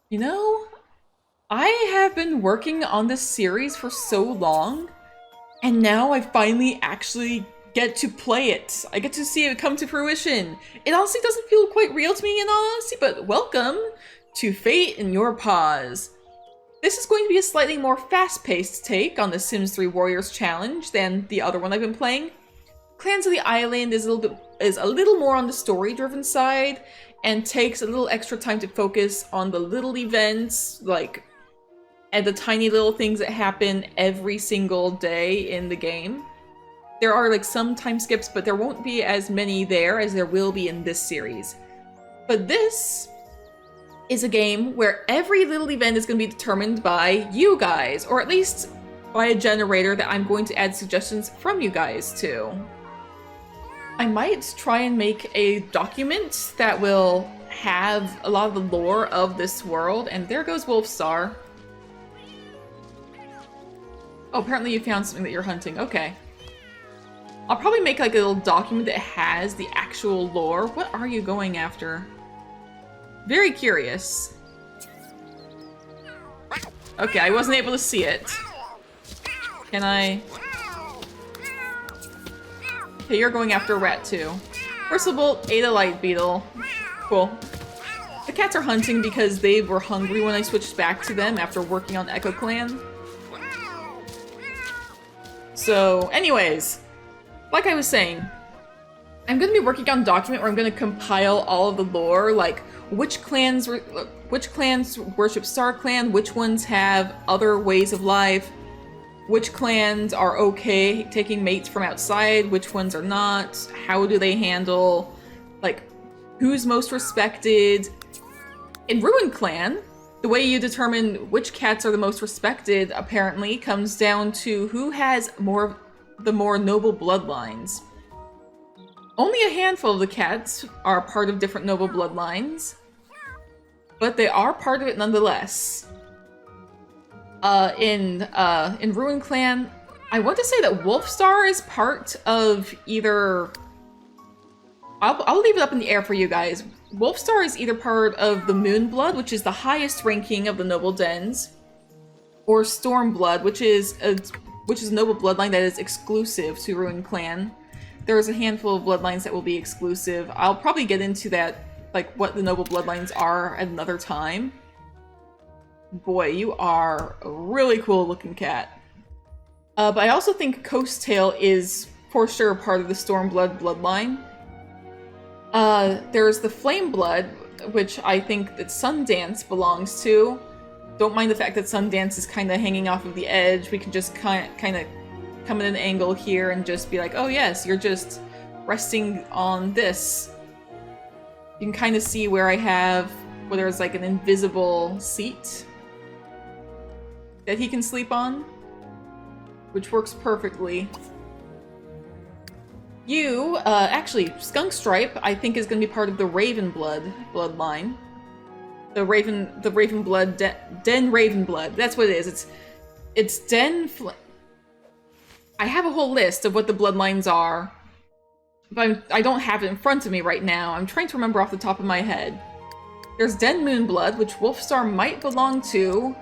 You know, I have been working on this series for so long, and now I finally actually get to play it. I get to see it come to fruition. It honestly doesn't feel quite real to me in all honesty, but welcome to Fate in Your Paws. This is going to be a slightly more fast-paced take on the Sims 3 Warriors challenge than the other one I've been playing. Clans of the Island is a little more on the story-driven side, and takes a little extra time to focus on the little events, and the tiny little things that happen every single day in the game. There are some time skips, but there won't be as many there as there will be in this series. But this is a game where every little event is going to be determined by you guys, or at least by a generator that I'm going to add suggestions from you guys to. I might try and make a document that will have a lot of the lore of this world, and there goes Wolfstar. Oh, apparently you found something that you're hunting. Okay. I'll probably make a little document that has the actual lore. What are you going after? Very curious. Okay, I wasn't able to see it. Can I... Okay, you're going after a rat too. Bristlebollt ate a light beetle. Cool. The cats are hunting because they were hungry when I switched back to them after working on Echo Clan. So, anyways, like I was saying, I'm going to be working on a document where I'm going to compile all of the lore, like which clans worship Star Clan, which ones have other ways of life, which clans are okay taking mates from outside, which ones are not, how do they handle, who's most respected. In Ruin Clan, the way you determine which cats are the most respected, apparently, comes down to who has the more noble bloodlines. Only a handful of the cats are part of different noble bloodlines, but they are part of it nonetheless. In Ruin Clan, I want to say that Wolfstar is part of either... I'll leave it up in the air for you guys. Wolfstar is either part of the Moonblood, which is the highest ranking of the noble dens, or Stormblood, which is a noble bloodline that is exclusive to Ruin Clan. There's a handful of bloodlines that will be exclusive. I'll probably get into that, what the noble bloodlines are at another time. Boy, you are a really cool looking cat. But I also think Coast Tail is for sure part of the Stormblood bloodline. There's the Flame Blood, which I think that Sundance belongs to. Don't mind the fact that Sundance is kind of hanging off of the edge. We can just kind of come at an angle here and just be like, oh yes, you're just resting on this. You can kind of see where there's an invisible seat that he can sleep on, which works perfectly. You, actually, Skunk Stripe, I think is going to be part of the Raven bloodline. The Ravenblood, Den Ravenblood. That's what it is. It's Den... I have a whole list of what the bloodlines are, but I don't have it in front of me right now. I'm trying to remember off the top of my head. There's Den Moonblood, which Wolfstar might belong to,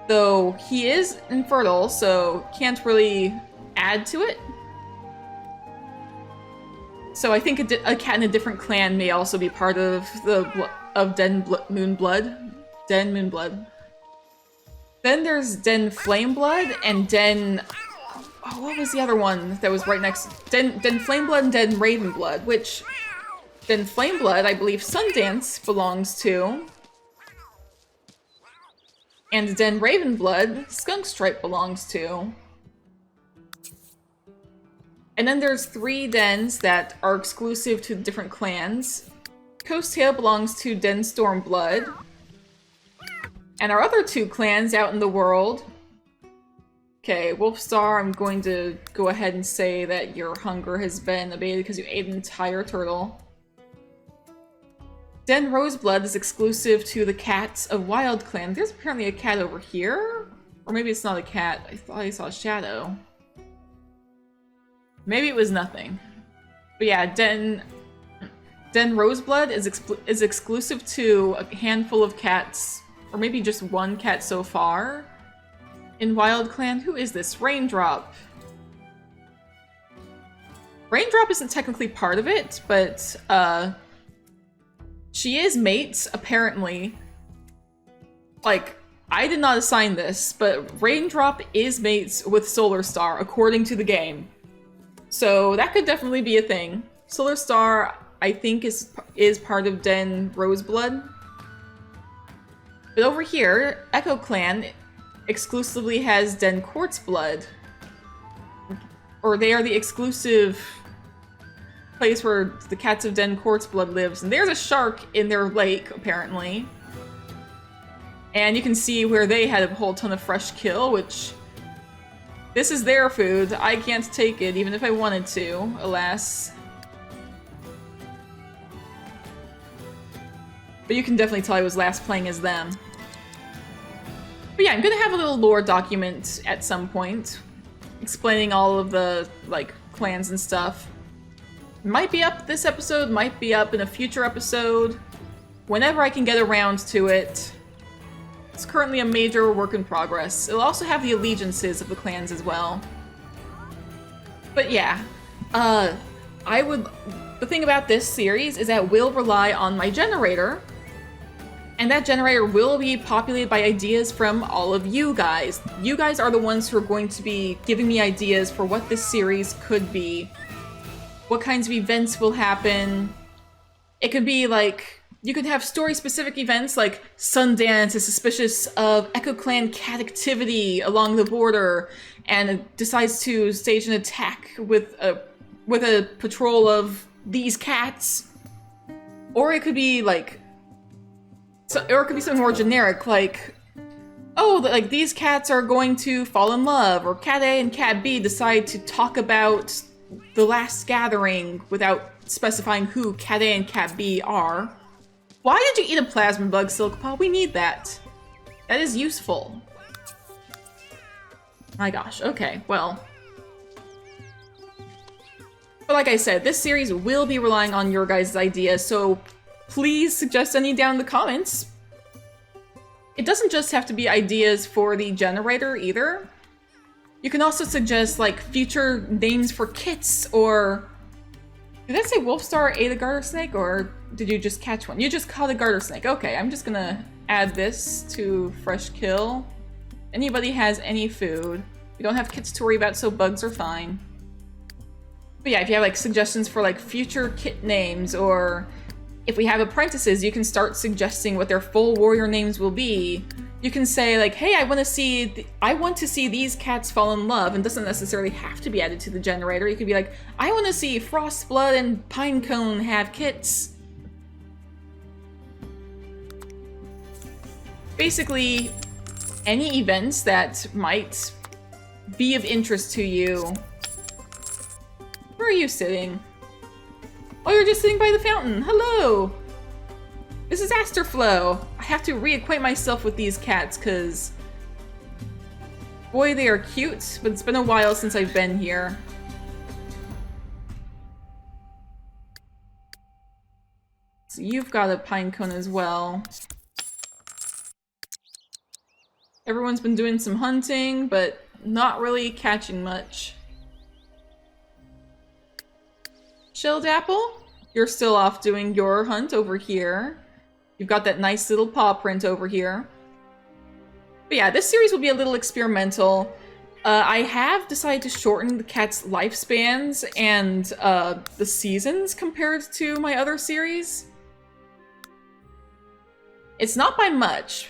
though he is infertile, so can't really add to it. So I think a cat in a different clan may also be part of Den Moonblood. Den Moonblood. Then there's Den Flameblood and Den... Oh, what was the other one that was right next? Den Flameblood and Den Ravenblood, which... Den Flameblood, I believe Sundance belongs to. And Den Ravenblood, Skunk Stripe belongs to. And then there's 3 dens that are exclusive to different clans. Coast Tail belongs to Den Stormblood. And our other 2 clans out in the world... Okay, Wolfstar, I'm going to go ahead and say that your hunger has been abated because you ate an entire turtle. Den Roseblood is exclusive to the cats of Wild Clan. There's apparently a cat over here? Or maybe it's not a cat. I thought I saw a shadow. Maybe it was nothing. But yeah, Den Roseblood is exclusive to a handful of cats or maybe just one cat so far in Wild Clan. Who is this? Raindrop. Raindrop isn't technically part of it, but she is mates, apparently. Like, I did not assign this, but Raindrop is mates with Solar Star, according to the game. So that could definitely be a thing. Solar Star, I think, is part of Den Roseblood. But over here, Echo Clan exclusively has Den Quartzblood. Or they are the exclusive place where the cats of Den Quartzblood lives. And there's a shark in their lake, apparently. And you can see where they had a whole ton of fresh kill, which... This is their food. I can't take it, even if I wanted to, alas. But you can definitely tell I was last playing as them. But yeah, I'm gonna have a little lore document at some point, explaining all of the, like, clans and stuff. Might be up this episode, might be up in a future episode. Whenever I can get around to it. It's currently a major work in progress. It'll also have the allegiances of the clans as well. But yeah, the thing about this series is that we'll rely on my generator, and that generator will be populated by ideas from all of you guys. You guys are the ones who are going to be giving me ideas for what this series could be, what kinds of events will happen. It could be like, you could have story-specific events like Sundance is suspicious of Echo Clan cat activity along the border and decides to stage an attack with a patrol of these cats. Or it could be like, or it could be something more generic like, oh, like these cats are going to fall in love, or Cat A and Cat B decide to talk about the last gathering without specifying who Cat A and Cat B are. Why did you eat a plasma bug, Silkpaw? We need that. That is useful. My gosh, okay, well. But like I said, this series will be relying on your guys' ideas, so please suggest any down in the comments. It doesn't just have to be ideas for the generator either. You can also suggest, like, future names for kits, or... Did that say Wolfstar ate a garter snake, or did you just catch one? You just caught a garter snake. Okay, I'm just gonna add this to fresh kill. Anybody has any food. We don't have kits to worry about, so bugs are fine. But yeah, if you have like suggestions for like future kit names, or if we have apprentices, you can start suggesting what their full warrior names will be. You can say like, hey, I want to see these cats fall in love, and doesn't necessarily have to be added to the generator. You could be like, I want to see Frostblood and Pinecone have kits. Basically, any events that might be of interest to you. Where are you sitting? Oh, you're just sitting by the fountain. Hello! This is Asterflow. I have to reacquaint myself with these cats, because... boy, they are cute, but it's been a while since I've been here. So you've got a pinecone as well. Everyone's been doing some hunting, but not really catching much. Shelled Apple, you're still off doing your hunt over here. You've got that nice little paw print over here. But yeah, this series will be a little experimental. I have decided to shorten the cats' lifespans and the seasons compared to my other series. It's not by much,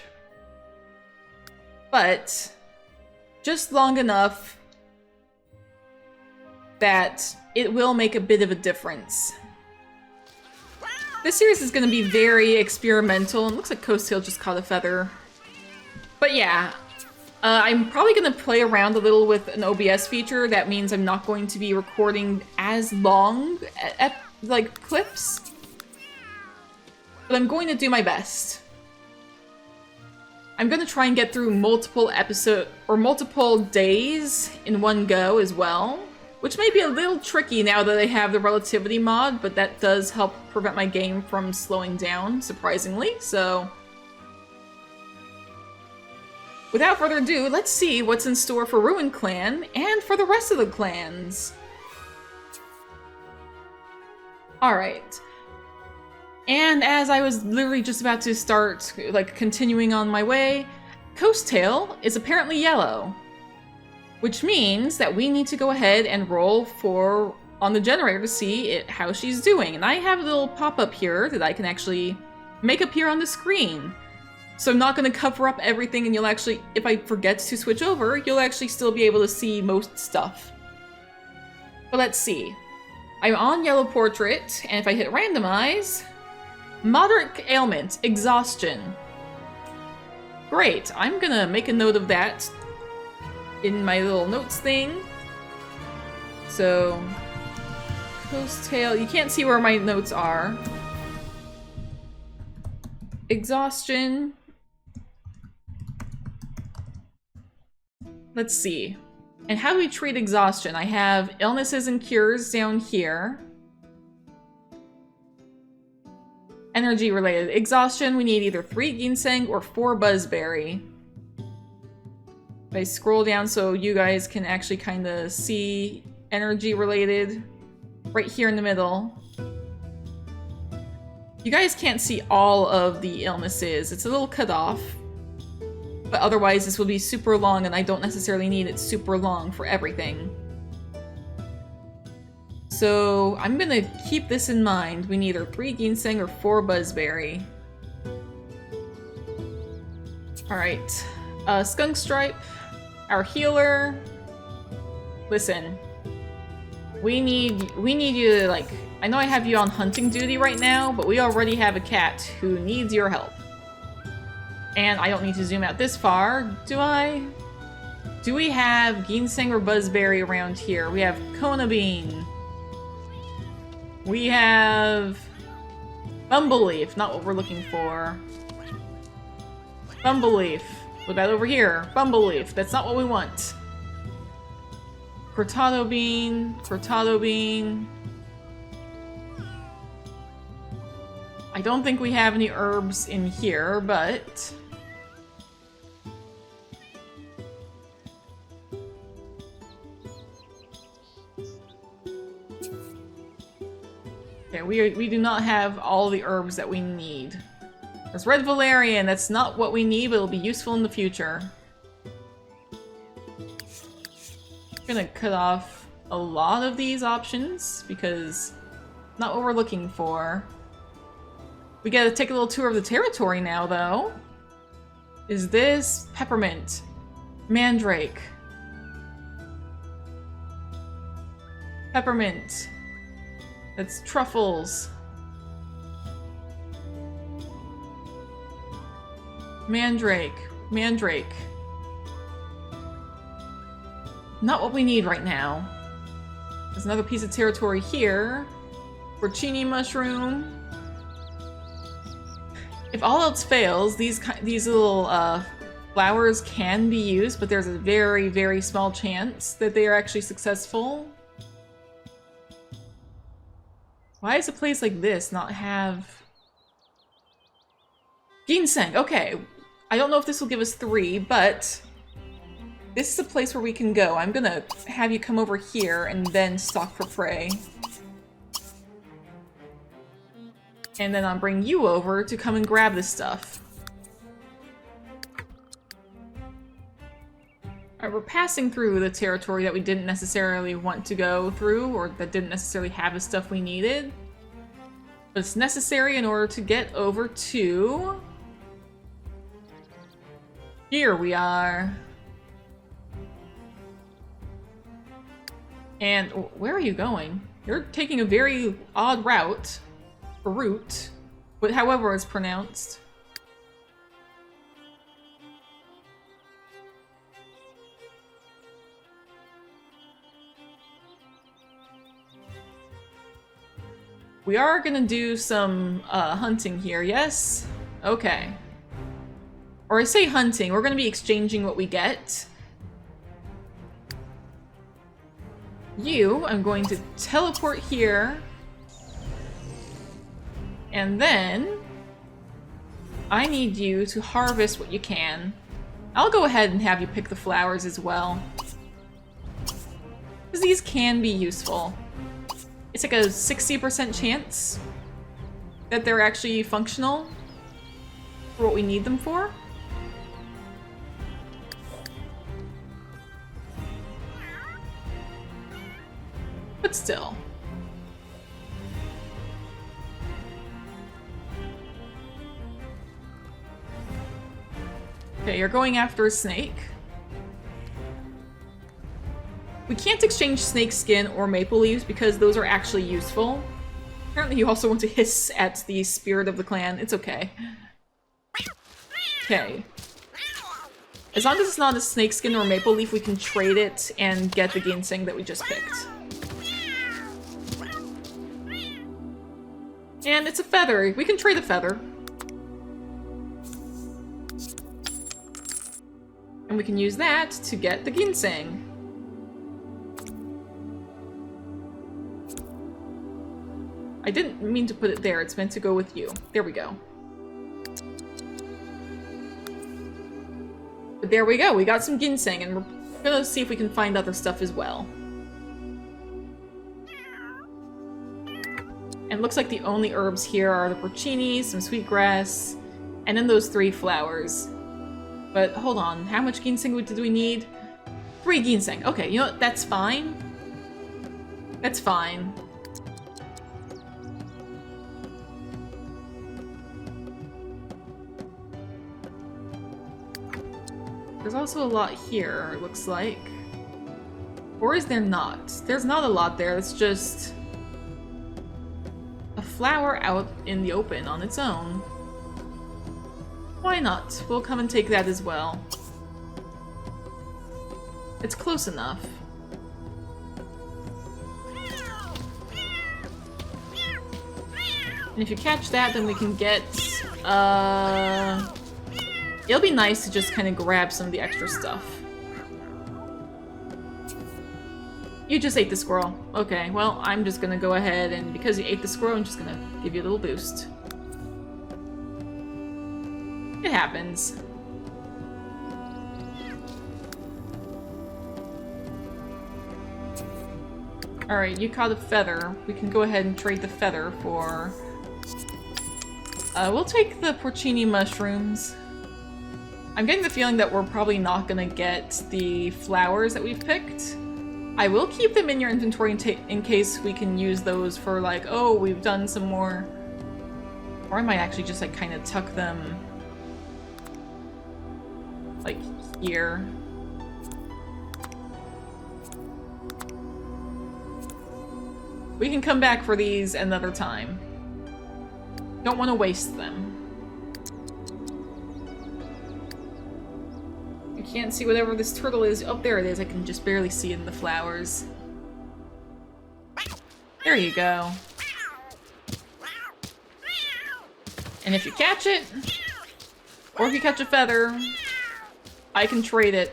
but just long enough that it will make a bit of a difference. This series is going to be very experimental, and looks like Coattail just caught a feather. But yeah, I'm probably going to play around a little with an OBS feature. That means I'm not going to be recording as long like clips, but I'm going to do my best. I'm going to try and get through multiple days in one go as well, which may be a little tricky now that I have the relativity mod, but that does help prevent my game from slowing down, surprisingly, so... without further ado, let's see what's in store for Ruin Clan and for the rest of the clans. Alright. And as I was literally just about to start, like, continuing on my way, Coastail is apparently yellow. Which means that we need to go ahead and roll on the generator to see how she's doing. And I have a little pop-up here that I can actually make appear on the screen. So I'm not going to cover up everything, and you'll actually, if I forget to switch over, you'll actually still be able to see most stuff. But let's see. I'm on Yellow Portrait, and if I hit randomize, moderate ailment, exhaustion. Great, I'm gonna make a note of that in my little notes thing. So, Coastail, you can't see where my notes are. Exhaustion. Let's see. And how do we treat exhaustion? I have illnesses and cures down here. Energy related. Exhaustion, we need either 3 ginseng or 4 buzzberry. If I scroll down so you guys can actually kind of see energy related right here in the middle. You guys can't see all of the illnesses. It's a little cut off. But otherwise this will be super long, and I don't necessarily need it super long for everything. So I'm gonna keep this in mind. We need either 3 ginseng or 4 buzzberry. Alright. Skunk Stripe, our healer. Listen. We need you to, like, I know I have you on hunting duty right now, but we already have a cat who needs your help. And I don't need to zoom out this far, do I? Do we have ginseng or buzzberry around here? We have Kona Bean. We have Bumbleleaf, not what we're looking for. Bumbleleaf. What about over here? Bumbleleaf, that's not what we want. Cortado Bean, Cortado Bean. I don't think we have any herbs in here, but... Okay, we do not have all the herbs that we need. There's red valerian, that's not what we need, but it'll be useful in the future. I'm gonna cut off a lot of these options, because not what we're looking for. We gotta take a little tour of the territory now, though. Is this peppermint? Mandrake. Peppermint. That's truffles. Mandrake. Mandrake. Not what we need right now. There's another piece of territory here. Porcini mushroom. If all else fails, these little flowers can be used, but there's a very, very small chance that they are actually successful. Why does a place like this not have... Ginseng! Okay. I don't know if this will give us 3, but... this is a place where we can go. I'm gonna have you come over here and then stalk for prey. And then I'll bring you over to come and grab this stuff. Alright, we're passing through the territory that we didn't necessarily want to go through, or that didn't necessarily have the stuff we needed. But it's necessary in order to get over to... here we are. And where are you going? You're taking a very odd route. Or route. But however it's pronounced. We are gonna do some hunting here, yes? Okay. Or I say hunting, we're gonna be exchanging what we get. You, I'm going to teleport here. And then I need you to harvest what you can. I'll go ahead and have you pick the flowers as well. Because these can be useful. It's like a 60% chance that they're actually functional for what we need them for. But still. Okay, you're going after a snake. We can't exchange snake skin or maple leaves because those are actually useful. Apparently you also want to hiss at the spirit of the clan. It's okay. Okay. As long as it's not a snake skin or maple leaf, we can trade it and get the ginseng that we just picked. And it's a feather. We can trade a feather. And we can use that to get the ginseng. I didn't mean to put it there. It's meant to go with you. There we go. But there we go. We got some ginseng, and we're gonna see if we can find other stuff as well. And it looks like the only herbs here are the porcini, some sweetgrass, and then those 3 flowers. But hold on, how much ginseng did we need? 3 ginseng. Okay, you know what? That's fine. That's fine. There's also a lot here, it looks like. Or is there not? There's not a lot there, it's just a flower out in the open on its own. Why not? We'll come and take that as well. It's close enough. And if you catch that, then we can get, it'll be nice to just kind of grab some of the extra stuff. You just ate the squirrel. Okay, well, I'm just gonna go ahead and because you ate the squirrel, I'm just gonna give you a little boost. It happens. Alright, you caught a feather. We can go ahead and trade the feather for... we'll take the porcini mushrooms. I'm getting the feeling that we're probably not gonna get the flowers that we've picked. I will keep them in your inventory in case we can use those for like, oh, we've done some more. Or I might actually just like kind of tuck them like here. We can come back for these another time. Don't want to waste them. I can't see whatever this turtle is. Oh, there it is. I can just barely see it in the flowers. There you go. And if you catch it, or if you catch a feather, I can trade it.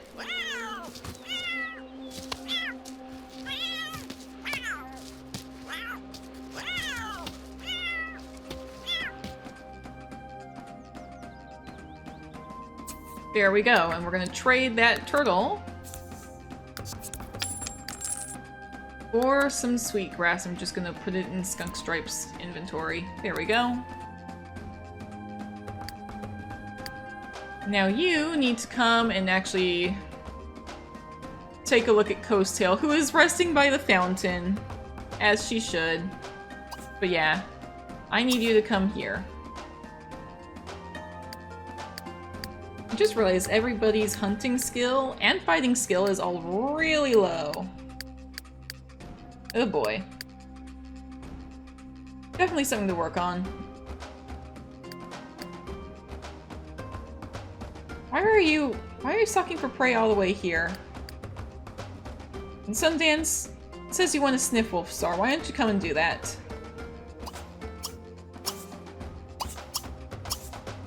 There we go, and we're gonna trade that turtle for some sweetgrass. I'm just gonna put it in Skunk Stripe's inventory. There we go. Now you need to come and actually take a look at Coastail, who is resting by the fountain, as she should. But yeah, I need you to come here. I just realized everybody's hunting skill and fighting skill is all really low. Oh boy. Definitely something to work on. Why are you stalking for prey all the way here? And Sundance says you want to sniff Wolfstar. Why don't you come and do that?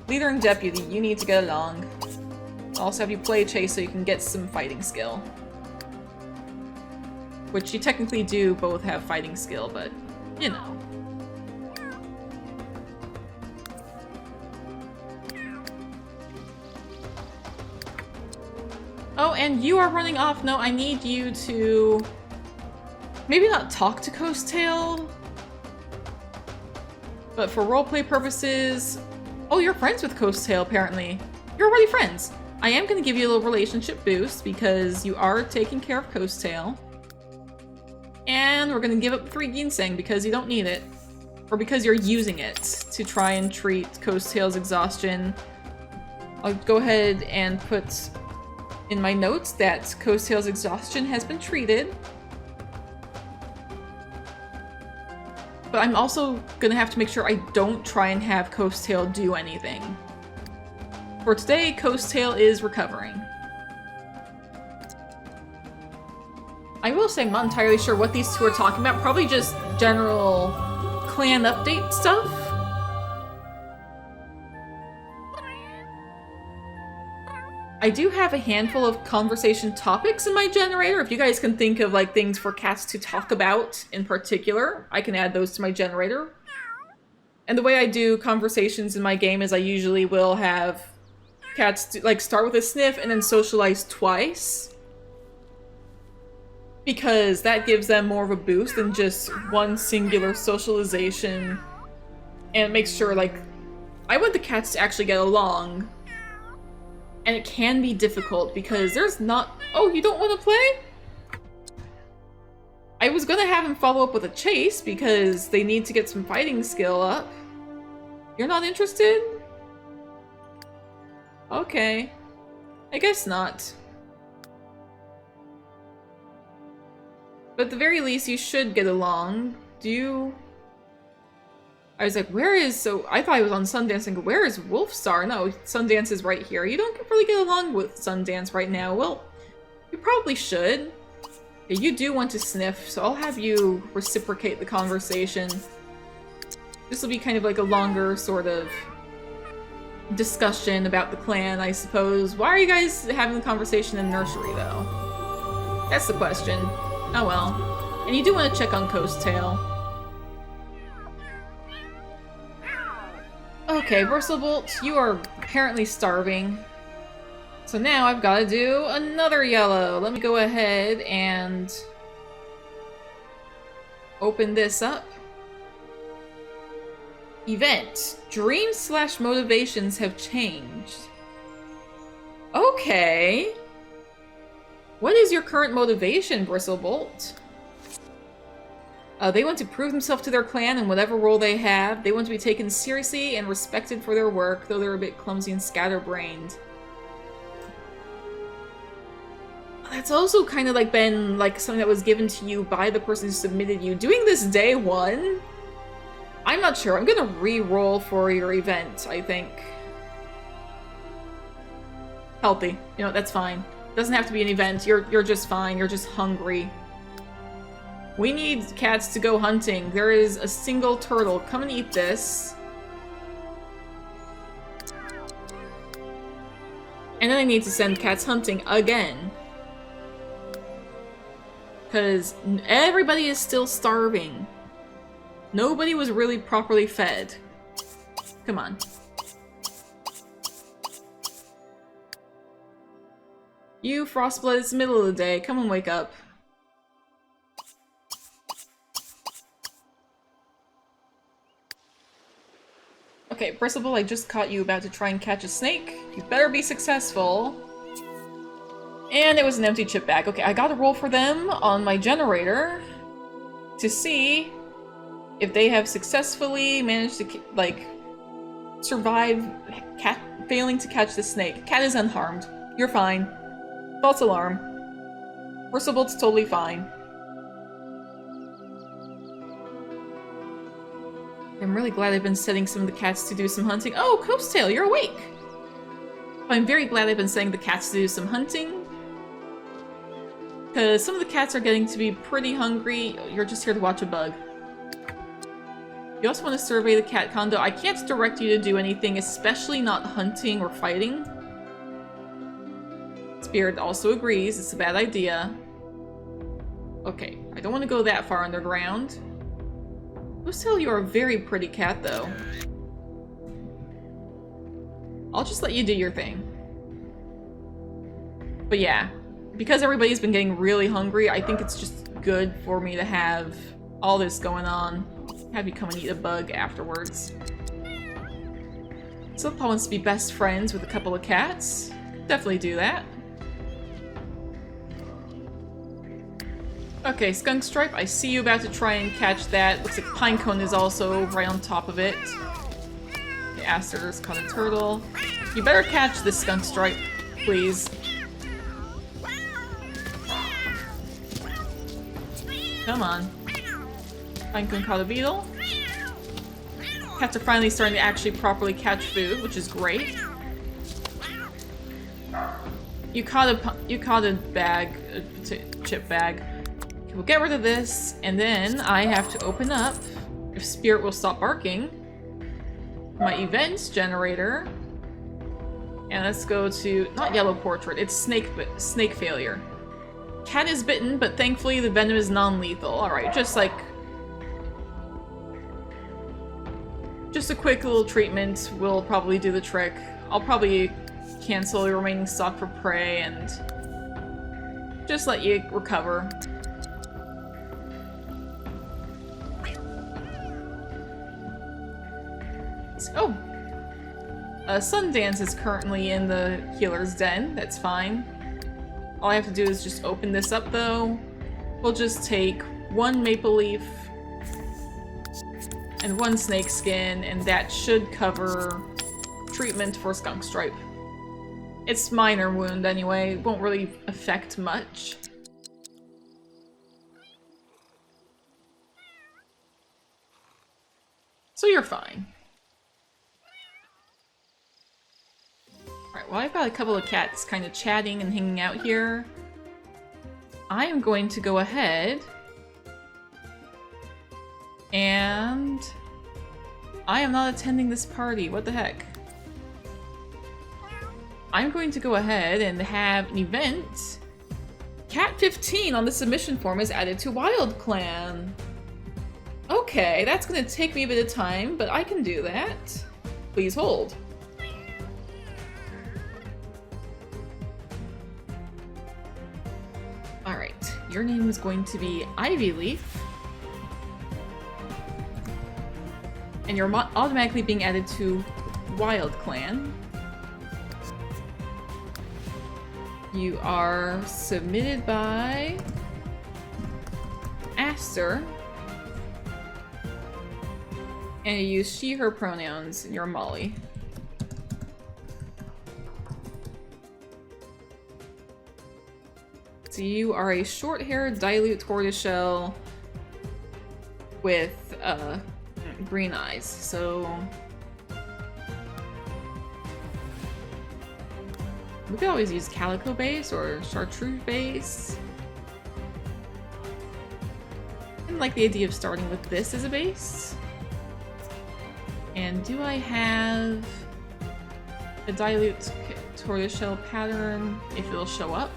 Leader and deputy, you need to get along. I'll also have you play chase so you can get some fighting skill. Which you technically do both have fighting skill, but you know. Oh, and you are running off. No, I need you to... maybe not talk to Coast Tail, but for roleplay purposes... oh, you're friends with Coast Tail, apparently. You're already friends. I am going to give you a little relationship boost because you are taking care of Coast Tail. And we're going to give up 3 ginseng because you don't need it. Or because you're using it to try and treat Coast Tail's exhaustion. I'll go ahead and put in my notes that Coast Tail's exhaustion has been treated. But I'm also gonna have to make sure I don't try and have Coast Tail do anything. For today, Coast Tail is recovering. I will say I'm not entirely sure what these two are talking about. Probably just general clan update stuff. I do have a handful of conversation topics in my generator. If you guys can think of like things for cats to talk about in particular, I can add those to my generator. And the way I do conversations in my game is I usually will have cats like start with a sniff and then socialize twice. Because that gives them more of a boost than just one singular socialization. And it makes sure like, I want the cats to actually get along. And it can be difficult because there's not... oh, you don't want to play? I was gonna have him follow up with a chase because they need to get some fighting skill up. You're not interested? Okay. I guess not. But at the very least, you should get along. Do you... I was like, where is... so I thought I was on Sundance and go, where is Wolfstar? No, Sundance is right here. You don't really get along with Sundance right now. Well, you probably should. Yeah, you do want to sniff, so I'll have you reciprocate the conversation. This will be kind of like a longer sort of discussion about the clan, I suppose. Why are you guys having the conversation in nursery, though? That's the question. Oh well. And you do want to check on Coast Tail. Okay, Bristlebolts, you are apparently starving. So now I've got to do another yellow. Let me go ahead and open this up. Event. Dreams/motivations have changed. Okay. What is your current motivation, Bristlebolt? They want to prove themselves to their clan in whatever role they have. They want to be taken seriously and respected for their work, though they're a bit clumsy and scatterbrained. That's also kind of like been like something that was given to you by the person who submitted you. Doing this day 1? I'm not sure. I'm gonna re-roll for your event, I think. Healthy. You know, that's fine. Doesn't have to be an event. You're just fine. You're just hungry. We need cats to go hunting. There is a single turtle. Come and eat this. And then I need to send cats hunting again. Because everybody is still starving. Nobody was really properly fed. Come on. You, Frostblood, it's the middle of the day. Come and wake up. Okay, Bristlebull, I just caught you about to try and catch a snake. You better be successful. And it was an empty chip bag. Okay, I gotta roll for them on my generator to see if they have successfully managed to, like, survive failing to catch the snake. Cat is unharmed. You're fine. False alarm. Bristlebolt's totally fine. I'm really glad I've been setting some of the cats to do some hunting. Oh, Coast Tail, you're awake! I'm very glad I've been setting the cats to do some hunting. Because some of the cats are getting to be pretty hungry. You're just here to watch a bug. You also want to survey the cat condo. I can't direct you to do anything, especially not hunting or fighting. Spirit also agrees, it's a bad idea. Okay, I don't want to go that far underground. Coast Tail, you're a very pretty cat, though. I'll just let you do your thing. But yeah, because everybody's been getting really hungry, I think it's just good for me to have all this going on. Have you come and eat a bug afterwards. So Paul wants to be best friends with a couple of cats. Definitely do that. Okay, Skunk Stripe, I see you about to try and catch that. Looks like Pinecone is also right on top of it. The Aster's caught a turtle. You better catch this Skunk Stripe, please. Come on. Pinecone caught a beetle. Cats are finally starting to actually properly catch food, which is great. You caught a bag, a chip bag. Okay, we'll get rid of this, and then I have to open up, if Spirit will stop barking, my events generator. And let's go to, not Yellow Portrait, it's snake failure. Cat is bitten, but thankfully the venom is non-lethal. Alright, just a quick little treatment will probably do the trick. I'll probably cancel the remaining stock for prey and just let you recover. Oh! Sundance is currently in the healer's den. That's fine. All I have to do is just open this up, though. We'll just take one maple leaf and one snake skin, and that should cover treatment for Skunk Stripe. It's minor wound anyway, it won't really affect much. So you're fine. Alright, well I've got a couple of cats kind of chatting and hanging out here. I am going to go ahead and I am not attending this party. What the heck? I'm going to go ahead and have an event. Cat 15 on the submission form is added to Wild Clan. Okay, that's gonna take me a bit of time, but I can do that. Please hold. Alright, your name is going to be Ivy Leaf. And you're automatically being added to Wild Clan. You are submitted by Aster. And you use she, her pronouns, and you're Molly. So you are a short-haired dilute tortoiseshell with green eyes. So we could always use calico base or chartreuse base. I like the idea of starting with this as a base. And do I have a dilute tortoiseshell pattern if it'll show up?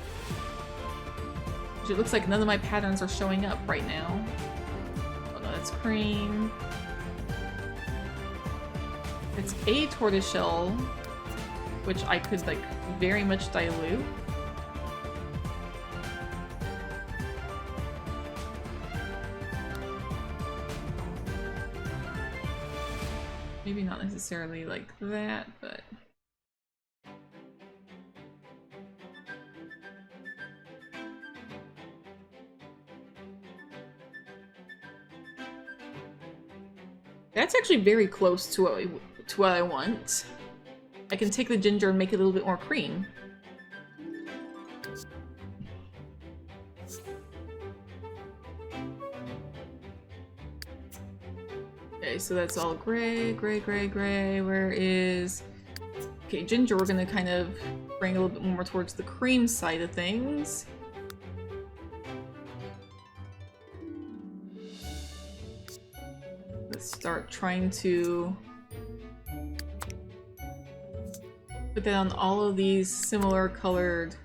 It looks like none of my patterns are showing up right now. Oh no, that's cream. It's a tortoiseshell, which I could like very much dilute. Maybe not necessarily like that, but... That's actually very close to what I want. I can take the ginger and make it a little bit more cream. Okay, so that's all gray, gray, gray, gray. Where is... Okay, ginger we're gonna kind of bring a little bit more towards the cream side of things. Let's start trying to put that on all of these similar colored.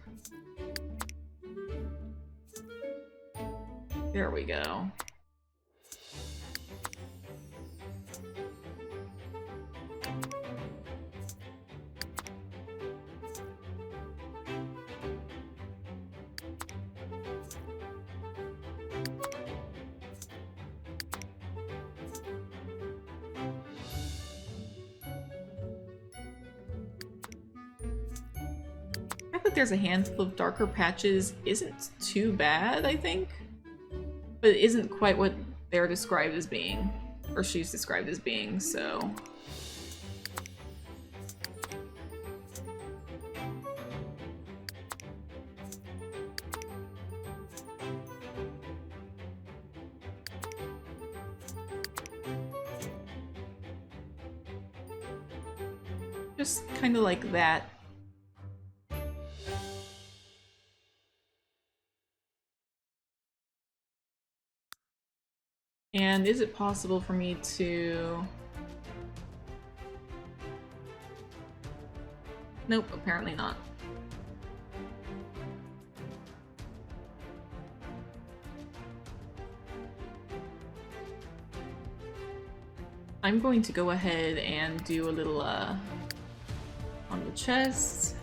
There we go. fact that there's a handful of darker patches isn't too bad, I think. But it isn't quite what they're described as being. Or she's described as being, so... Just kind of like that. And is it possible for me to... Nope, apparently not. I'm going to go ahead and do a little, on the chest.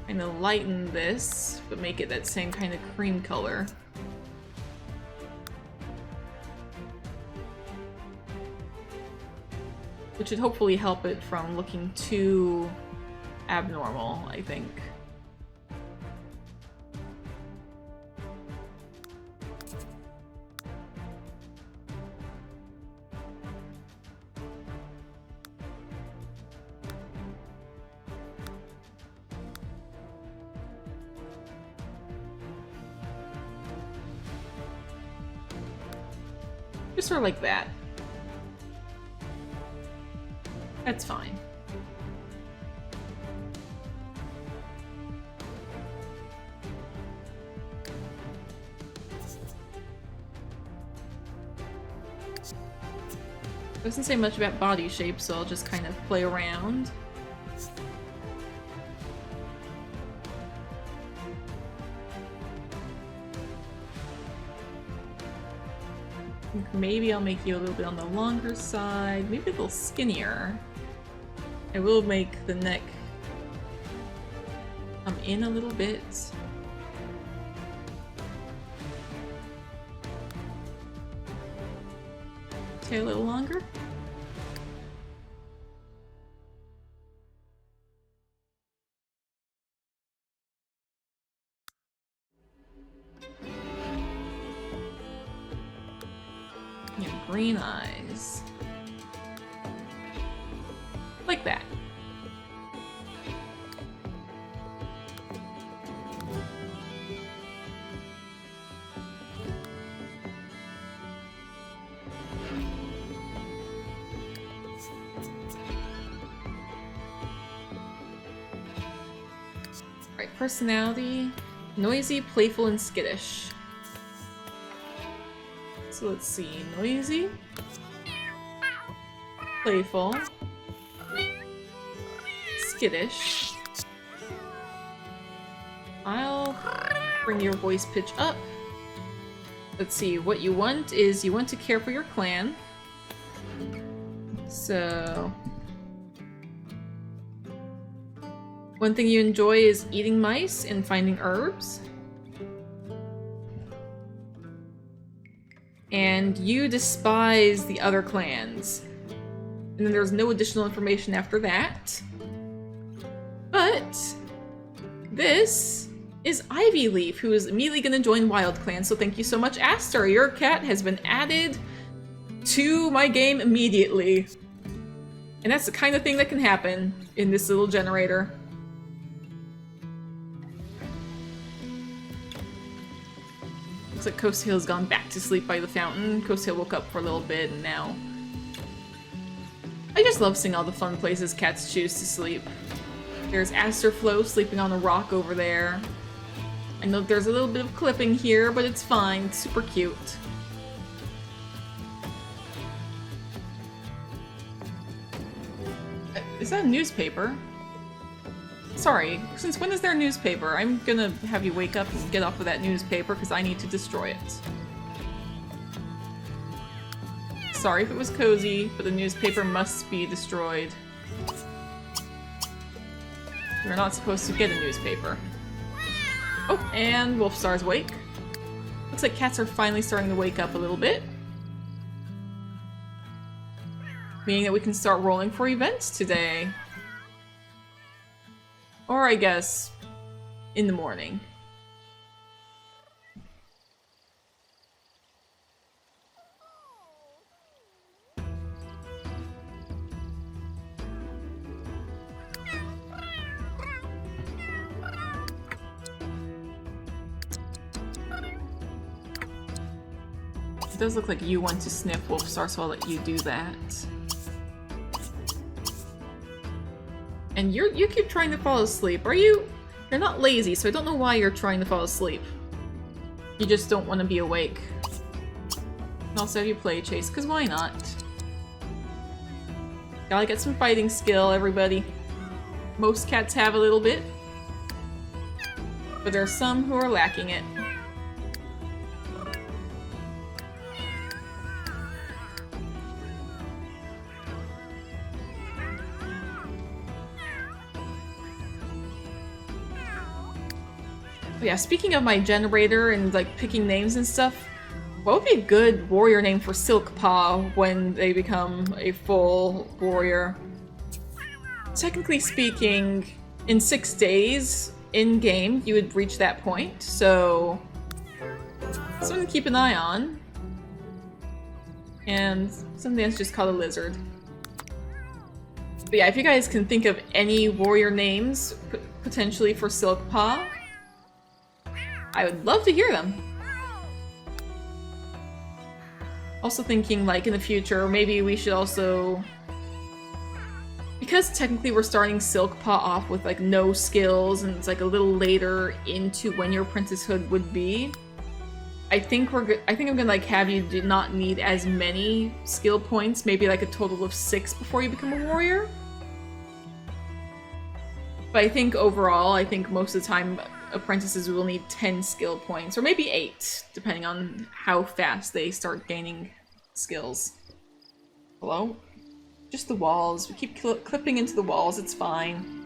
Kind of lighten this, but make it that same kind of cream color. Which should hopefully help it from looking too abnormal, I think. Just sort of like that. That's fine. Doesn't say much about body shape, so I'll just kind of play around. Maybe I'll make you a little bit on the longer side, maybe a little skinnier. I will make the neck come in a little bit. Tail a little longer. Yeah, green eyes. Like that. Alright, personality. Noisy, playful, and skittish. So let's see. Noisy. Playful. Skittish. I'll bring your voice pitch up. Let's see, what you want is you want to care for your clan. So... one thing you enjoy is eating mice and finding herbs. And you despise the other clans. And then there's no additional information after that. But this is Ivy Leaf, who is immediately going to join Wild Clan. So thank you so much, Aster. Your cat has been added to my game immediately. And that's the kind of thing that can happen in this little generator. Looks like Coast Hill's gone back to sleep by the fountain. Coast Hill woke up for a little bit and now... I just love seeing all the fun places cats choose to sleep. There's Asterflow sleeping on a rock over there. I know there's a little bit of clipping here, but it's fine. It's super cute. Is that a newspaper? Sorry, since when is there a newspaper? I'm gonna have you wake up and get off of that newspaper because I need to destroy it. Sorry if it was cozy, but the newspaper must be destroyed. You're not supposed to get a newspaper. Oh, and Wolfstar's awake. Looks like cats are finally starting to wake up a little bit. Meaning that we can start rolling for events today. Or I guess in the morning. It does look like you want to sniff Wolfstar, so I'll let you do that. And you keep trying to fall asleep. Are you? You're not lazy, so I don't know why you're trying to fall asleep. You just don't want to be awake. And also have you play chase, because why not? Gotta get some fighting skill, everybody. Most cats have a little bit. But there are some who are lacking it. But yeah, speaking of my generator and like picking names and stuff, what would be a good warrior name for Silkpaw when they become a full warrior? Technically speaking, in 6 days in-game, you would reach that point, so something to keep an eye on. And something that's just called a lizard. But yeah, if you guys can think of any warrior names potentially for Silkpaw, I would love to hear them. Also thinking, like, in the future, maybe we should also... Because technically we're starting Silkpaw off with, like, no skills, and it's, like, a little later into when your apprenticehood would be, I think I'm gonna, like, have you do not need as many skill points, maybe, like, a total of 6 before you become a warrior. But I think overall, I think most of the time apprentices will need 10 skill points, or maybe 8, depending on how fast they start gaining skills. Hello? Just the walls. We keep clipping into the walls, it's fine.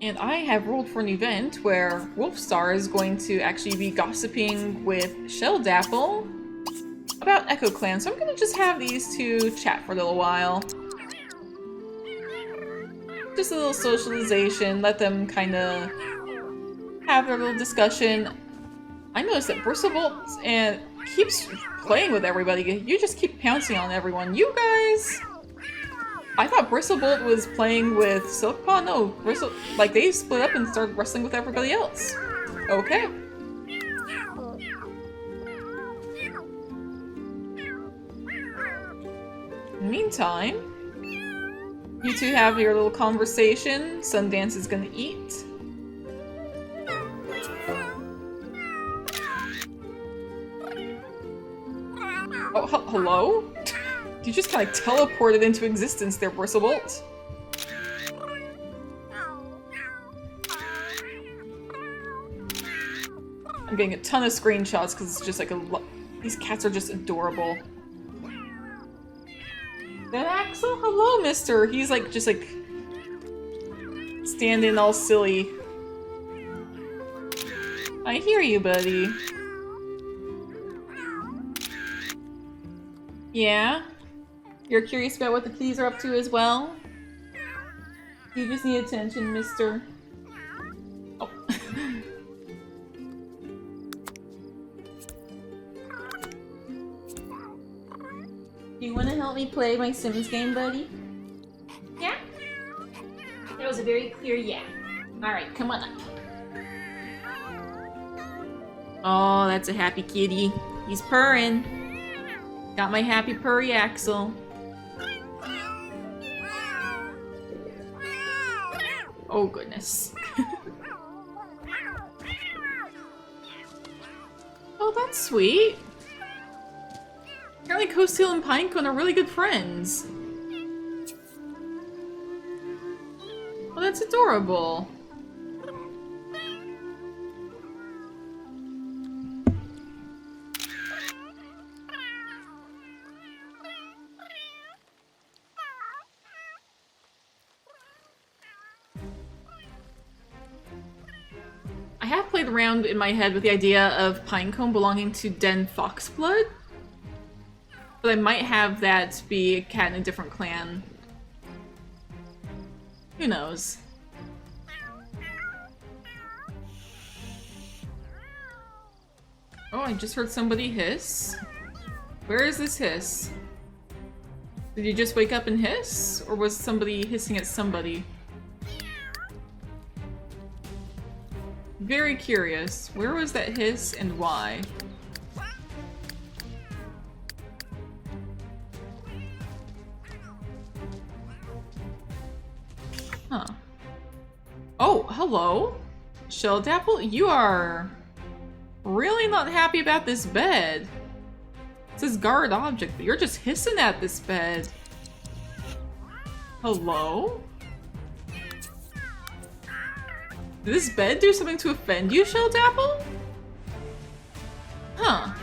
And I have rolled for an event where Wolfstar is going to actually be gossiping with Shelldapple about Echo Clan, so I'm gonna just have these two chat for a little while. Just a little socialization, let them kind of have their little discussion. I noticed that Bristlebolts and keeps playing with everybody. You just keep pouncing on everyone. You guys... I thought Bristlebolt was playing with Silkpaw. No, like they split up and started wrestling with everybody else. Okay. Meantime, you two have your little conversation. Sundance is gonna eat. Oh, hello? You just kind of teleported into existence there, Bristlebolt. I'm getting a ton of screenshots because it's just like these cats are just adorable. That Axel? Hello, mister! He's like, just like, standing all silly. I hear you, buddy. Yeah? You're curious about what the kitties are up to as well? You just need attention, mister. Oh. Do you want to help me play my Sims game, buddy? Yeah? That was a very clear yeah. Alright, come on up. Oh, that's a happy kitty. He's purring. Got my happy purry Axel. Oh goodness. Oh, that's sweet. Apparently Coasteel and Pinecone are really good friends. Oh, that's adorable. I have played around in my head with the idea of Pinecone belonging to Den Foxblood. But I might have that be a cat in a different clan. Who knows? Oh, I just heard somebody hiss. Where is this hiss? Did you just wake up and hiss? Or was somebody hissing at somebody? Very curious. Where was that hiss and why? Huh. Oh, hello? Shelldapple, you are really not happy about this bed. It says guard object, but you're just hissing at this bed. Hello? Did this bed do something to offend you, Shelldapple? Huh.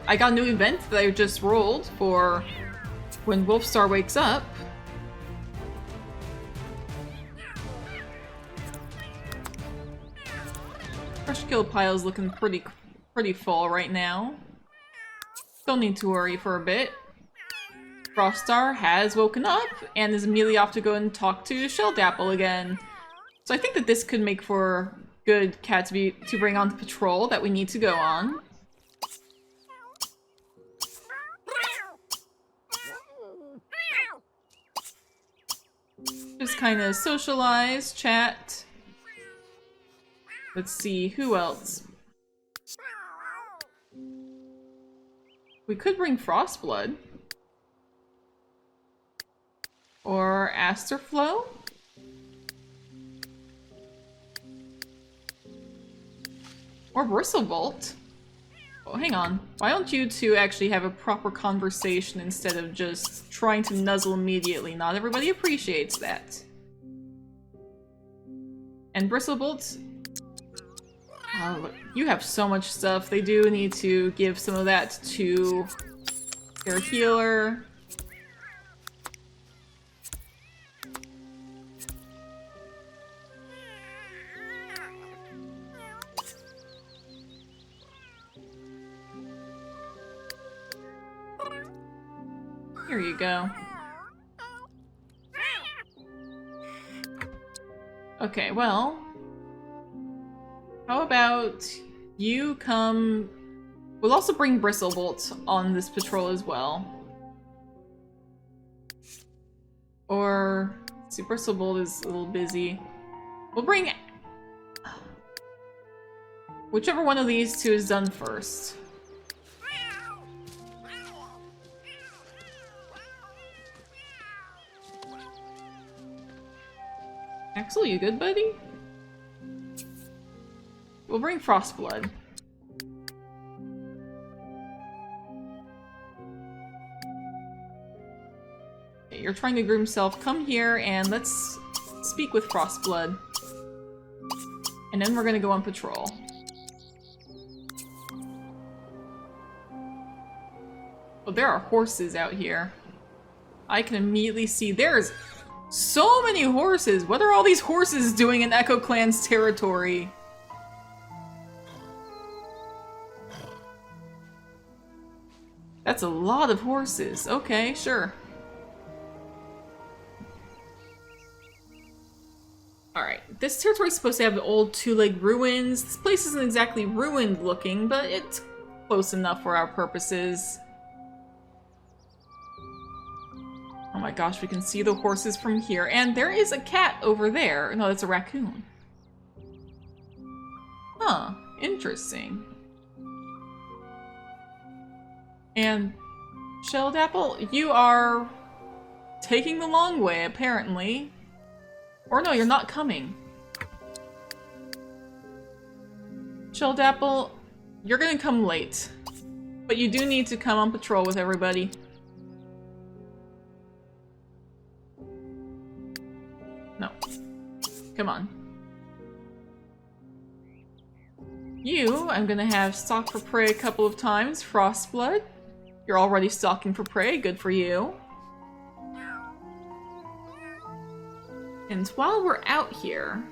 I got a new event that I just rolled for when Wolfstar wakes up. Fresh kill pile's looking pretty full right now. Don't need to worry for a bit. Froststar has woken up and is immediately off to go and talk to Shelldapple again. So I think that this could make for good cat to bring on the patrol that we need to go on. Just kind of socialize, chat. Let's see, who else? We could bring Frostblood. Or Asterflow? Or Bristlevolt. Oh, hang on. Why don't you two actually have a proper conversation instead of just trying to nuzzle immediately? Not everybody appreciates that. And Bristlevolt, oh, look, you have so much stuff. They do need to give some of that to their healer. Here you go. Okay, well, how about you come... We'll also bring Bristlevolt on this patrol as well. Or... let's see, Bristlevolt is a little busy. We'll bring... whichever one of these two is done first. Axel, you good, buddy? We'll bring Frostblood. Okay, you're trying to groom yourself. Come here and let's speak with Frostblood. And then we're gonna go on patrol. Oh, there are horses out here. I can immediately see there's so many horses! What are all these horses doing in Echo Clan's territory? That's a lot of horses. Okay, sure. Alright, this territory is supposed to have the old two-leg ruins. This place isn't exactly ruined looking, but it's close enough for our purposes. Oh my gosh, we can see the horses from here. And there is a cat over there. No, that's a raccoon. Huh, interesting. And Shelldapple, you are taking the long way, apparently. Or no, you're not coming. Shelldapple, you're gonna come late. But you do need to come on patrol with everybody. No. Come on. You, I'm gonna have stalk for prey a couple of times. Frostblood. You're already stalking for prey. Good for you. And while we're out here,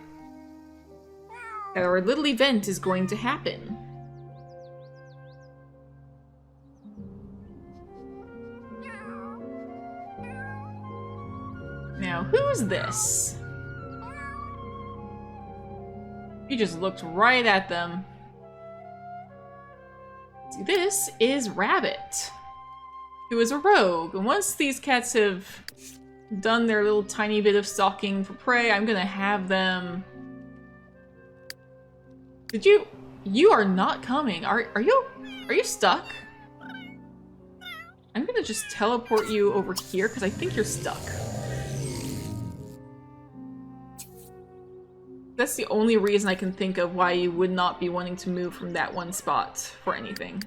our little event is going to happen. Now, who's this? He just looked right at them. See, this is Rabbit, who is a rogue. And once these cats have done their little tiny bit of stalking for prey, I'm gonna have them... Did you... You are not coming. Are you stuck? I'm gonna just teleport you over here, because I think you're stuck. That's the only reason I can think of why you would not be wanting to move from that one spot for anything.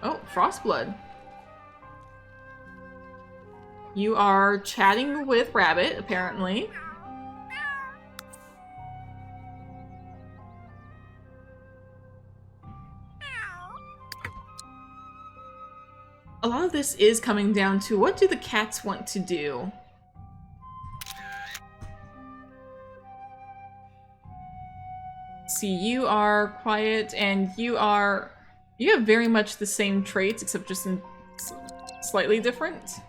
Oh, Frostblood. You are chatting with Rabbit, apparently. A lot of this is coming down to what do the cats want to do? See, you are quiet, and you have very much the same traits, except just in slightly different.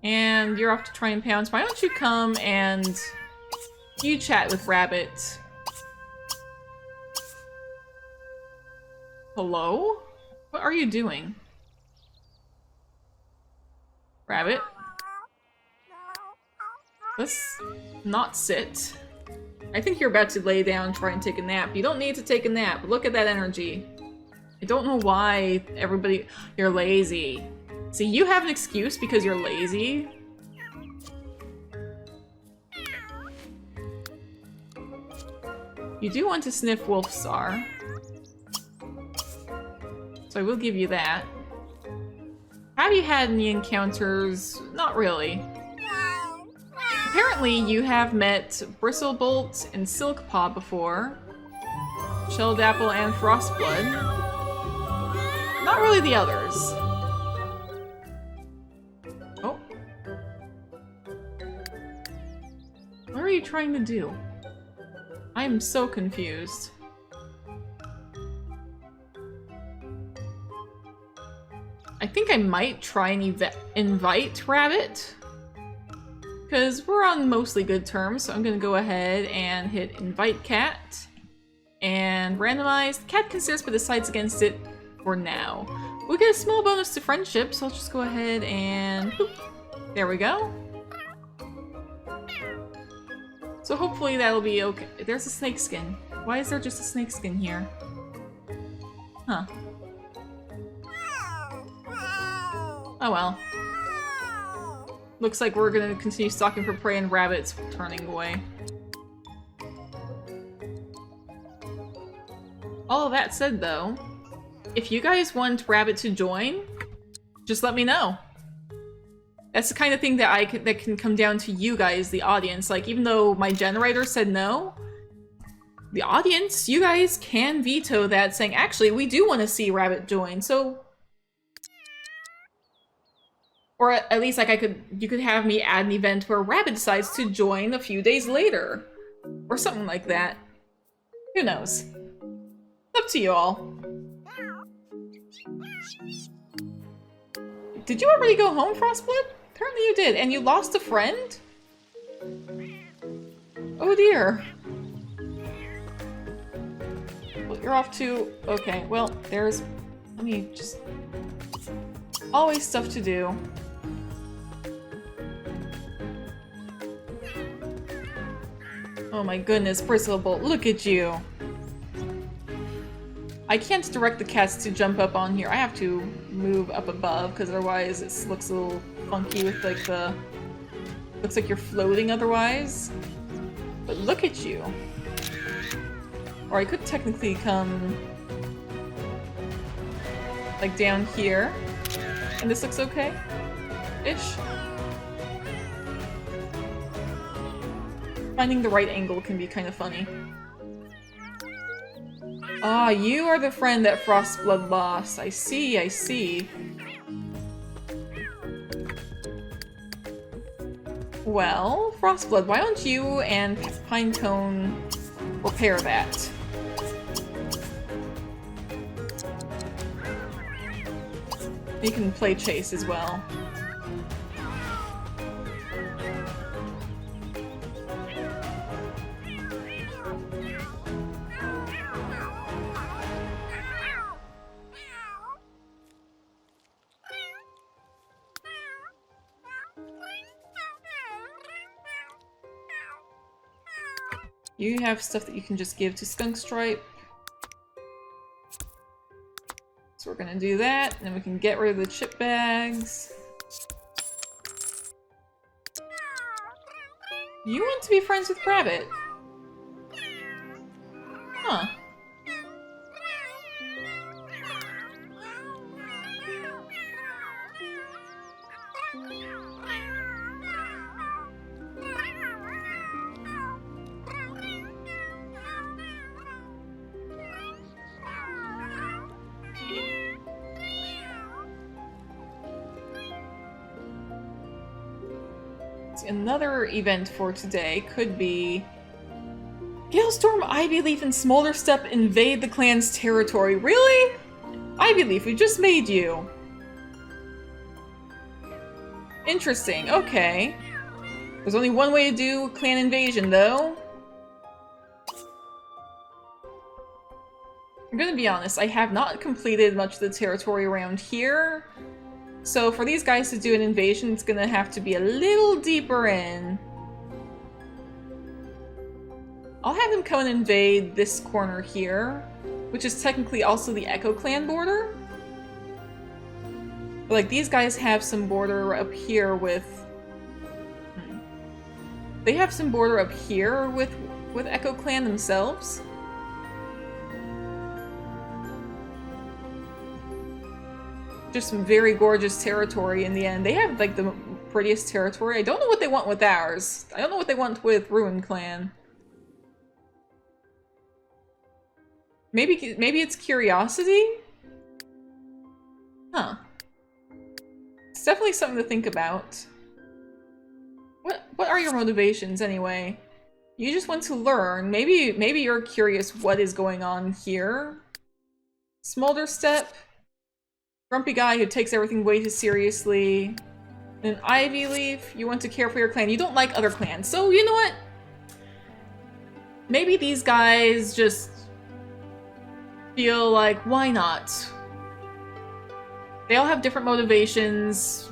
And you're off to try and pounce. Why don't you come and you chat with Rabbit? Hello? What are you doing? Rabbit? Let's not sit. I think you're about to lay down and try and take a nap. You don't need to take a nap. Look at that energy. I don't know why everybody... You're lazy. See, you have an excuse because you're lazy. You do want to sniff Wolfstar. So I will give you that. Have you had any encounters? Not really. Apparently you have met Bristlebolt and Silkpaw before. Shelldapple and Frostblood. Not really the others. Oh. What are you trying to do? I am so confused. I think I might try and invite Rabbit. Because we're on mostly good terms, so I'm gonna go ahead and hit invite cat. And randomize. The cat considers but decides against it for now. We'll get a small bonus to friendship, so I'll just go ahead and... Boop. There we go. So hopefully that'll be okay. There's a snake skin. Why is there just a snake skin here? Huh. Oh well. Looks like we're gonna continue stalking for prey and Rabbit's turning away. All of that said though, if you guys want Rabbit to join, just let me know. That's the kind of thing that that can come down to you guys, the audience. Like, even though my generator said no, the audience, you guys can veto that, saying, actually, we do want to see Rabbit join, so... Or at least, like, you could have me add an event where Rabbit decides to join a few days later. Or something like that. Who knows? Up to you all. Did you already go home, Frostblood? Apparently you did, and you lost a friend? Oh dear. Well, you're off to... Okay, well, there's... Let me just... Always stuff to do. Oh my goodness, Bristlebolt, look at you! I can't direct the cats to jump up on here. I have to move up above, because otherwise it looks a little funky with like the... Looks like you're floating otherwise. But look at you. Or I could technically come... like down here. And this looks okay? Ish. Finding the right angle can be kind of funny. Ah, you are the friend that Frostblood lost. I see, I see. Well, Frostblood, why don't you and Pinecone repair that? You can play chase as well. You have stuff that you can just give to Skunk Stripe. So we're gonna do that, and then we can get rid of the chip bags. You want to be friends with Rabbit? Huh. Another event for today could be Galestorm, Ivy Leaf, and Smolder Step invade the clan's territory. Really? Ivy Leaf, we just made you. Interesting, okay. There's only one way to do clan invasion, though. I'm gonna be honest, I have not completed much of the territory around here. So for these guys to do an invasion, it's gonna have to be a little deeper in. I'll have them come and invade this corner here, which is technically also the Echo Clan border. But, like, these guys have some border up here with... They have some border up here with Echo Clan themselves. Just some very gorgeous territory in the end. They have, like, the prettiest territory. I don't know what they want with ours. I don't know what they want with Ruin Clan. Maybe it's curiosity? Huh. It's definitely something to think about. What are your motivations, anyway? You just want to learn. Maybe you're curious what is going on here. Smolder Step. Grumpy guy who takes everything way too seriously. And Ivy Leaf, you want to care for your clan. You don't like other clans. So, you know what? Maybe these guys just feel like, why not? They all have different motivations.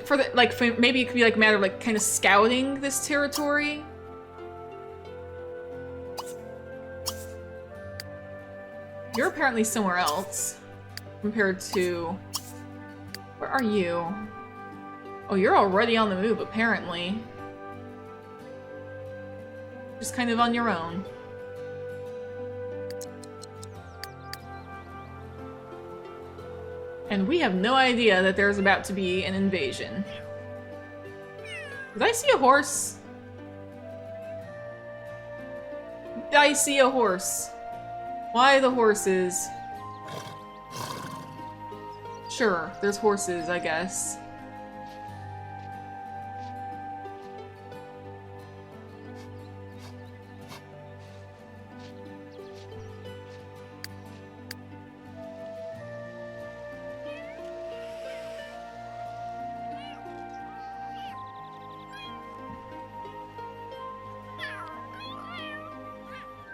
Maybe it could be like a matter of like kind of scouting this territory. You're apparently somewhere else compared to... Where are you? Oh, you're already on the move, apparently. Just kind of on your own. And we have no idea that there's about to be an invasion. Did I see a horse? Did I see a horse? Why the horses? Sure, there's horses, I guess.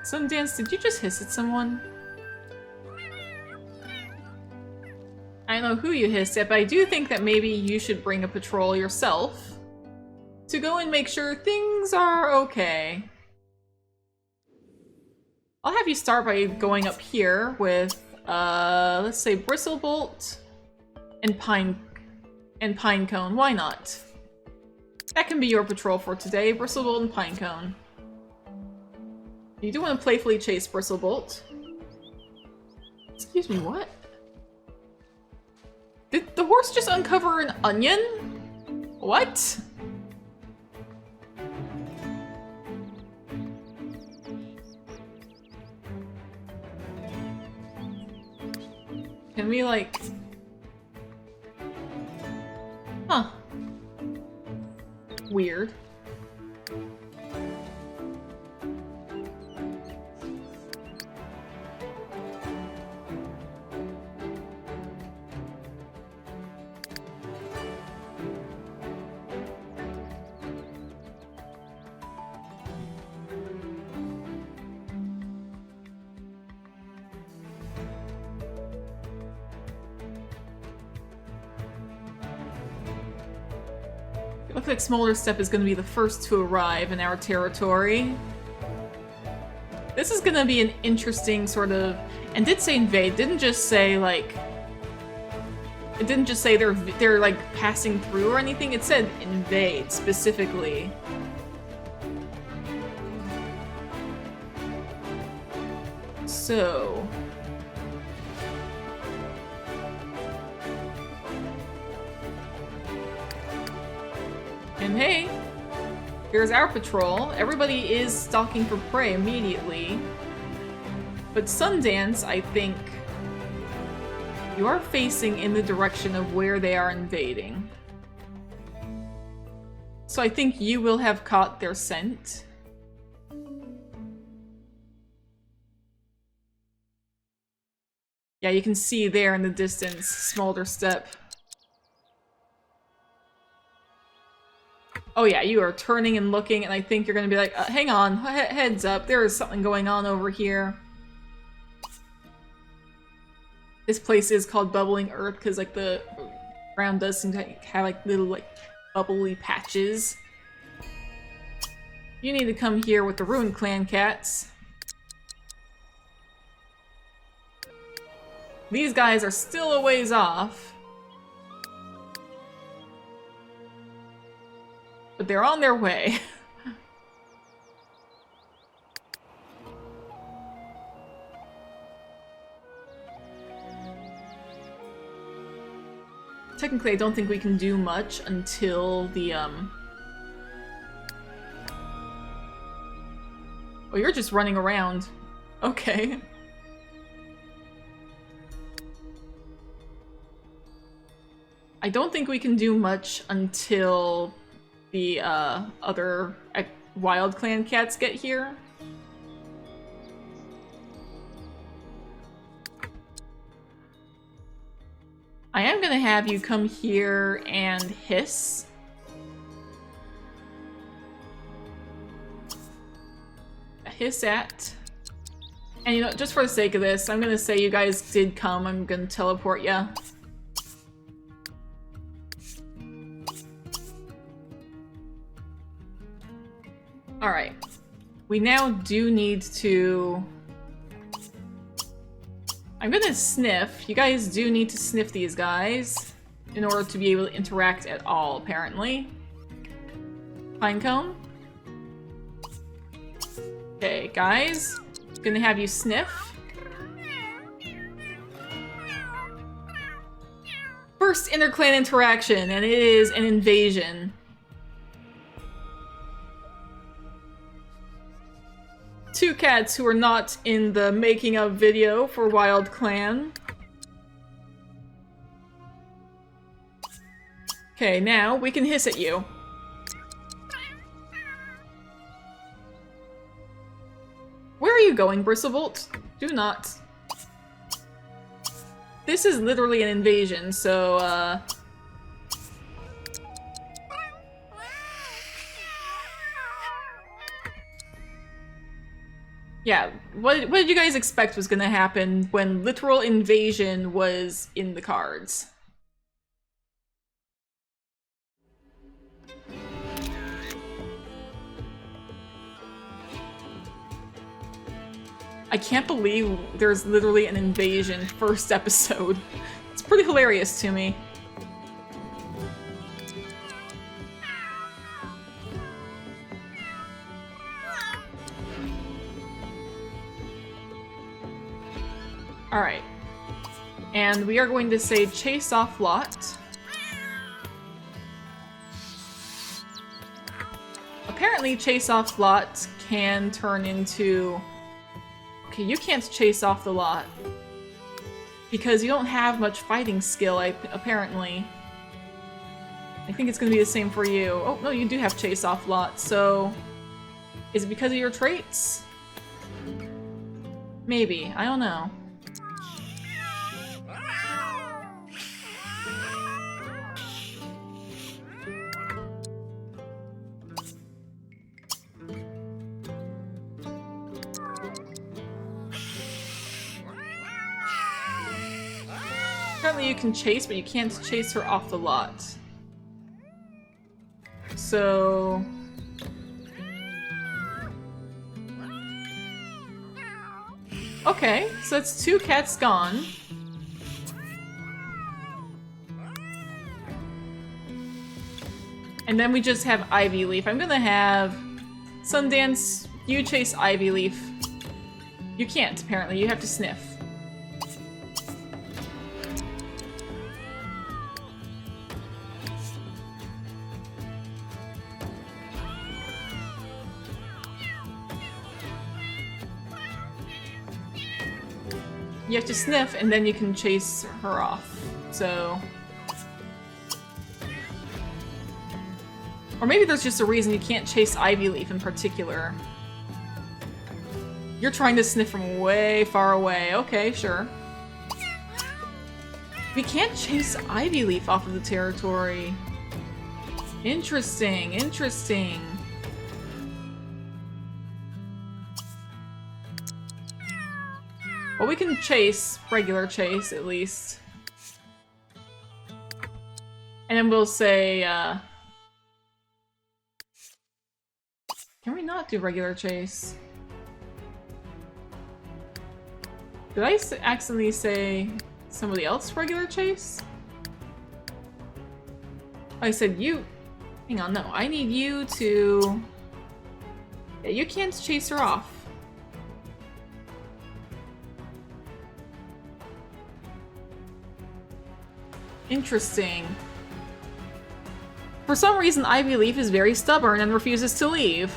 Sundance, did you just hiss at someone? I don't know who you hissed at, but I do think that maybe you should bring a patrol yourself to go and make sure things are okay. I'll have you start by going up here with, let's say Bristlebolt and Pinecone. Why not? That can be your patrol for today, Bristlebolt and Pinecone. You do want to playfully chase Bristlebolt. Excuse me, what? Did the horse just uncover an onion? What? Can we, like... Huh. Weird. Looks like Smolder Step is going to be the first to arrive in our territory. This is going to be an interesting sort of... And did say invade, didn't just say, like... It didn't just say they're like, passing through or anything, it said invade, specifically. So... And hey, here's our patrol. Everybody is stalking for prey immediately. But Sundance, I think, you are facing in the direction of where they are invading. So I think you will have caught their scent. Yeah, you can see there in the distance, Smolder Step. Oh yeah, you are turning and looking, and I think you're gonna be like, hang on, heads up, there is something going on over here. This place is called Bubbling Earth, because like the ground does seem to have like little like bubbly patches. You need to come here with the Ruined Clan cats. These guys are still a ways off. But they're on their way. Technically, I don't think we can do much until the, Oh, you're just running around. Okay. I don't think we can do much until the other Wild Clan cats get here. I am gonna have you come here and hiss. Hiss at. And you know, just for the sake of this, I'm gonna say you guys did come. I'm gonna teleport ya. Alright. We now do need to... I'm gonna sniff. You guys do need to sniff these guys in order to be able to interact at all, apparently. Pinecone? Okay, guys. Gonna have you sniff. First inter-clan interaction, and it is an invasion. Two cats who are not in the making of video for Wild Clan. Okay, now we can hiss at you. Where are you going, Bristlebolts? Do not. This is literally an invasion, so, yeah, what did you guys expect was gonna happen when literal invasion was in the cards? I can't believe there's literally an invasion first episode. It's pretty hilarious to me. Alright. And we are going to say chase off lot. Apparently chase off lot can turn into... Okay, you can't chase off the lot. Because you don't have much fighting skill, apparently. I think it's gonna be the same for you. Oh, no, you do have chase off lots, so... Is it because of your traits? Maybe. I don't know. Apparently you can chase, but you can't chase her off the lot. So... Okay, so that's 2 cats gone. And then we just have Ivy Leaf. I'm gonna have Sundance, you chase Ivy Leaf. You can't, apparently. You have to sniff. You have to sniff, and then you can chase her off. So... Or maybe there's just a reason you can't chase Ivy Leaf in particular. You're trying to sniff from way far away. Okay, sure. We can't chase Ivy Leaf off of the territory. Interesting, interesting. Well, we can chase, regular chase, at least. And then we'll say, can we not do regular chase? Did I accidentally say somebody else regular chase? I said you... Hang on, no. I need you to... Yeah, you can't chase her off. Interesting. For some reason, Ivy Leaf is very stubborn and refuses to leave.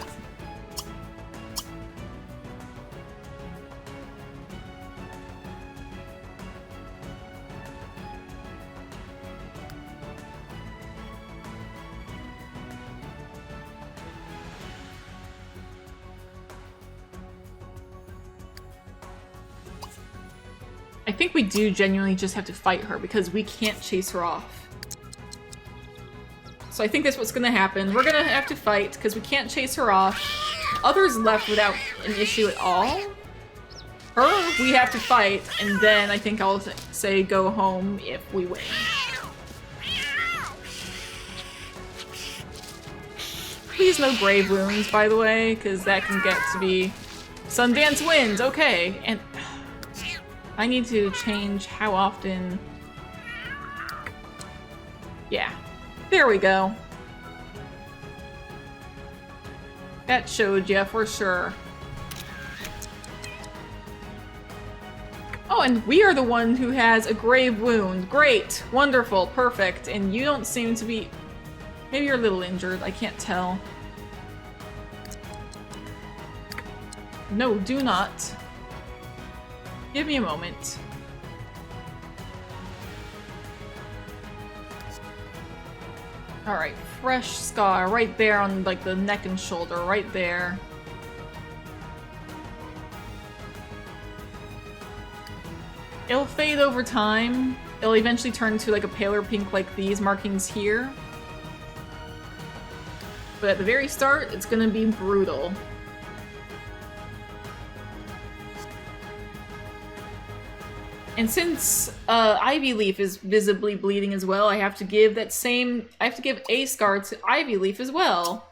I think we do genuinely just have to fight her because we can't chase her off. So I think that's what's gonna happen. We're gonna have to fight because we can't chase her off. Others left without an issue at all. Her, we have to fight, and then I think I'll say go home if we win. Please no grave wounds, by the way, because that can get to be... Sundance wins, okay, and... I need to change how often... Yeah. There we go. That showed you for sure. Oh, and we are the one who has a grave wound. Great. Wonderful. Perfect. And you don't seem to be... Maybe you're a little injured. I can't tell. No, do not. Give me a moment. Alright, fresh scar right there on like the neck and shoulder, right there. It'll fade over time. It'll eventually turn to like a paler pink like these markings here. But at the very start, it's gonna be brutal. And since Ivy Leaf is visibly bleeding as well, I have to give that same... I have to give a scar to Ivy Leaf as well.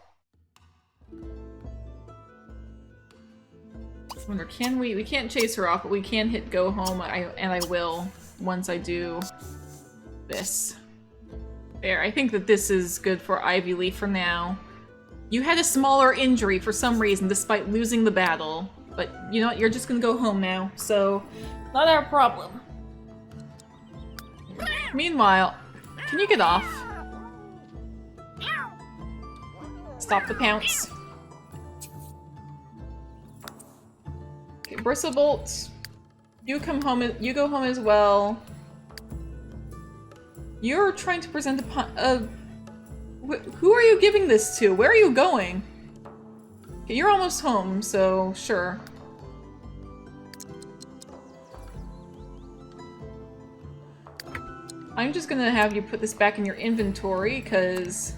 I wonder, can we... We can't chase her off, but we can hit go home, and I will once I do this. There, I think that this is good for Ivy Leaf for now. You had a smaller injury for some reason, despite losing the battle. But you know what, you're just gonna go home now, so... Not our problem. Meanwhile, can you get off? Stop the pounce. Okay, Bristlebolt. You come home. You go home as well. You're trying to present the who are you giving this to? Where are you going? Okay, you're almost home, so sure. I'm just gonna have you put this back in your inventory, because...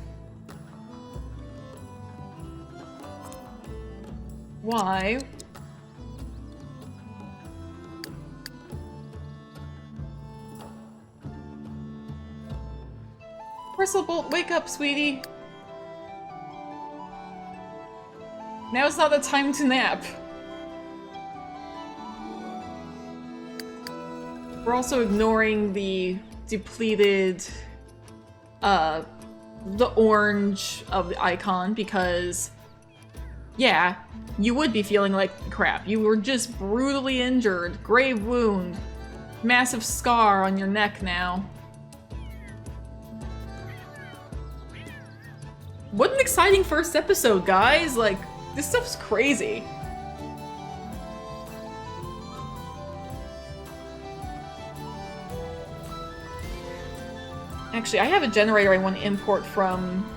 Why? Bristlebolts, wake up, sweetie! Now's not the time to nap. We're also ignoring the depleted, the orange of the icon, because, yeah, you would be feeling like crap. You were just brutally injured, grave wound, massive scar on your neck now. What an exciting first episode, guys! Like, this stuff's crazy. Actually, I have a generator I want to import from...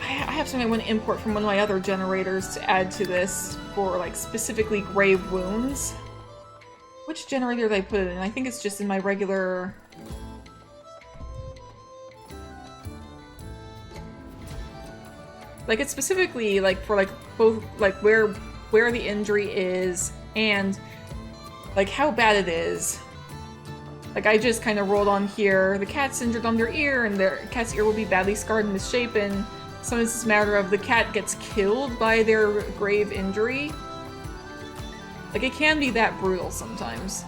I have something I want to import from one of my other generators to add to this for, like, specifically grave wounds. Which generator did I put it in? I think it's just in my regular... Like, it's specifically, like, for, like, both, like, where the injury is and, like, how bad it is. Like, I just kind of rolled on here. The cat's injured on their ear, and their cat's ear will be badly scarred and misshapen. Sometimes it's a matter of the cat gets killed by their grave injury. Like, it can be that brutal sometimes.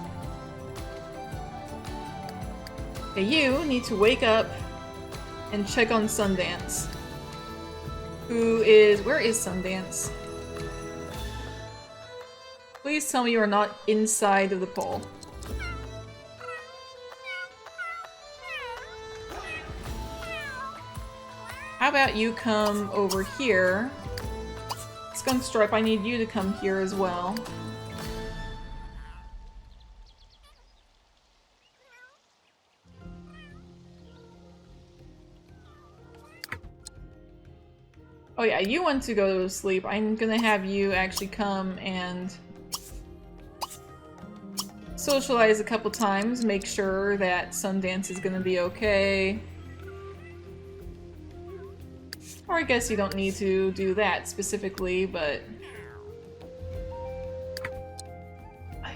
Okay, you need to wake up and check on Sundance. Where is Sundance? Please tell me you are not inside of the pole. How about you come over here? Skunk Stripe, I need you to come here as well. Oh yeah, you want to go to sleep. I'm gonna have you actually come and socialize a couple times, make sure that Sundance is gonna be okay. Or I guess you don't need to do that specifically, but...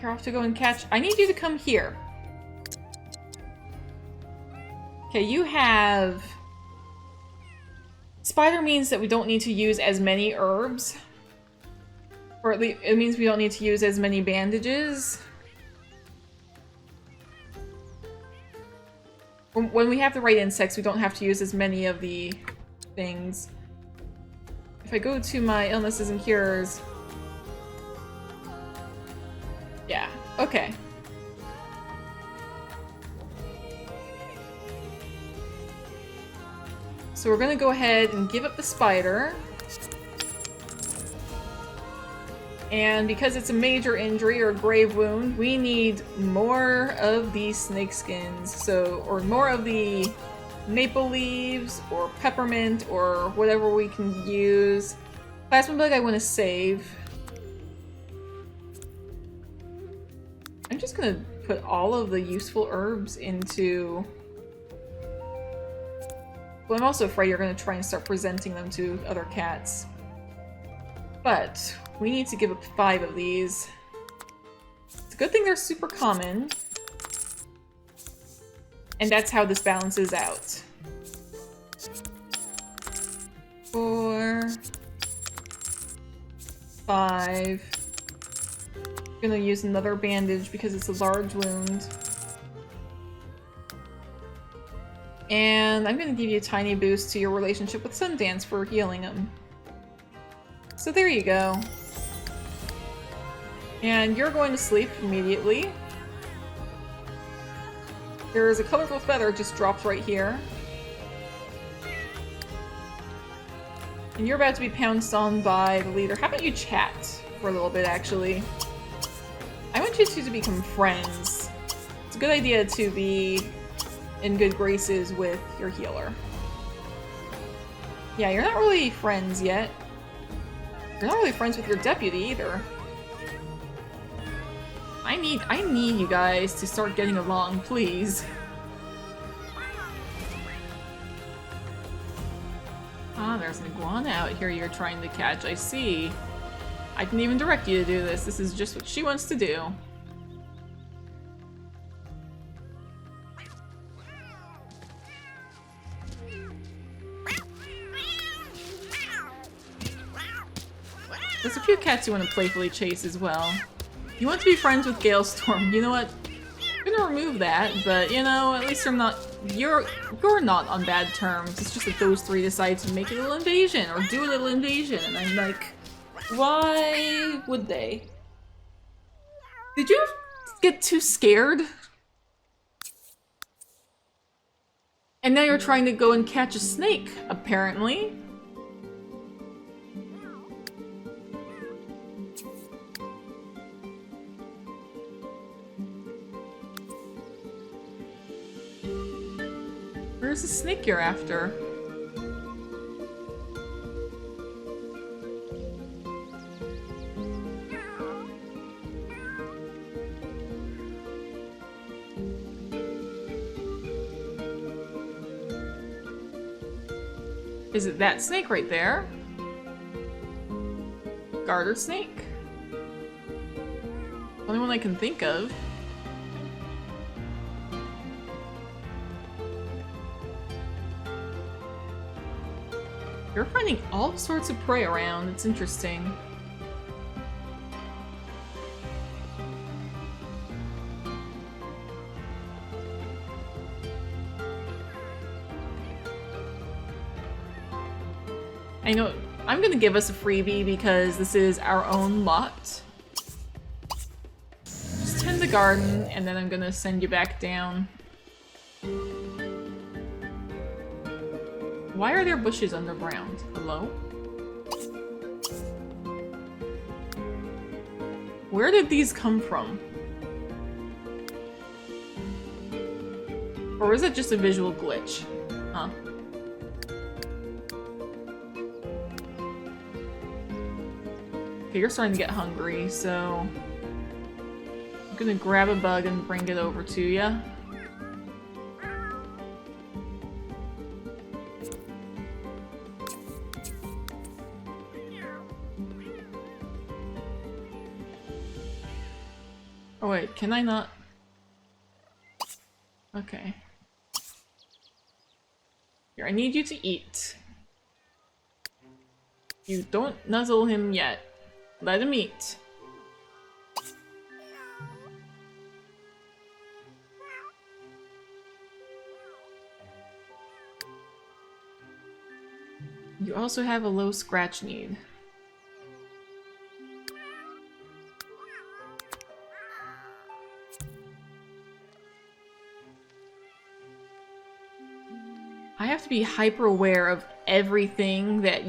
You're off to go and catch... I need you to come here. Okay, you have... Spider means that we don't need to use as many herbs. Or at least it means we don't need to use as many bandages. When we have the right insects, we don't have to use as many of the things. If I go to my illnesses and cures... Yeah, okay. So we're gonna go ahead and give up the spider. And because it's a major injury or a grave wound, we need more of these snake skins. So, or more of the maple leaves, or peppermint, or whatever we can use. Plasma bug I want to save. I'm just gonna put all of the useful herbs into... Well, I'm also afraid you're going to try and start presenting them to other cats. But we need to give up 5 of these. It's a good thing they're super common. And that's how this balances out. 4... 5... I'm gonna use another bandage because it's a large wound. And I'm gonna give you a tiny boost to your relationship with Sundance for healing him. So there you go. And you're going to sleep immediately. There's a colorful feather just dropped right here. And you're about to be pounced on by the leader. How about you chat for a little bit, actually? I want want you two to become friends. It's a good idea to be in good graces with your healer. Yeah, you're not really friends yet. You're not really friends with your deputy either. I need you guys to start getting along, please. Ah, there's an iguana out here you're trying to catch, I see. I can even direct you to do this. This is just what she wants to do. There's a few cats you want to playfully chase as well. You want to be friends with Galestorm. You know what? I'm gonna remove that, but you know, at least you're not on bad terms. It's just that those three decide to make a little invasion or do a little invasion, and I'm like, why would they? Did you get too scared? And now you're trying to go and catch a snake, apparently. Where's the snake you're after? Is it that snake right there? Garter snake? Only one I can think of. You're finding all sorts of prey around. It's interesting. I know I'm gonna give us a freebie because this is our own lot. Just tend the garden and then I'm gonna send you back down. Why are there bushes underground? Hello? Where did these come from? Or is it just a visual glitch? Huh. Okay, you're starting to get hungry, so I'm gonna grab a bug and bring it over to you. Oh wait, can I not? Okay. Here, I need you to eat. You don't nuzzle him yet. Let him eat. You also have a low scratch need. I have to be hyper aware of everything that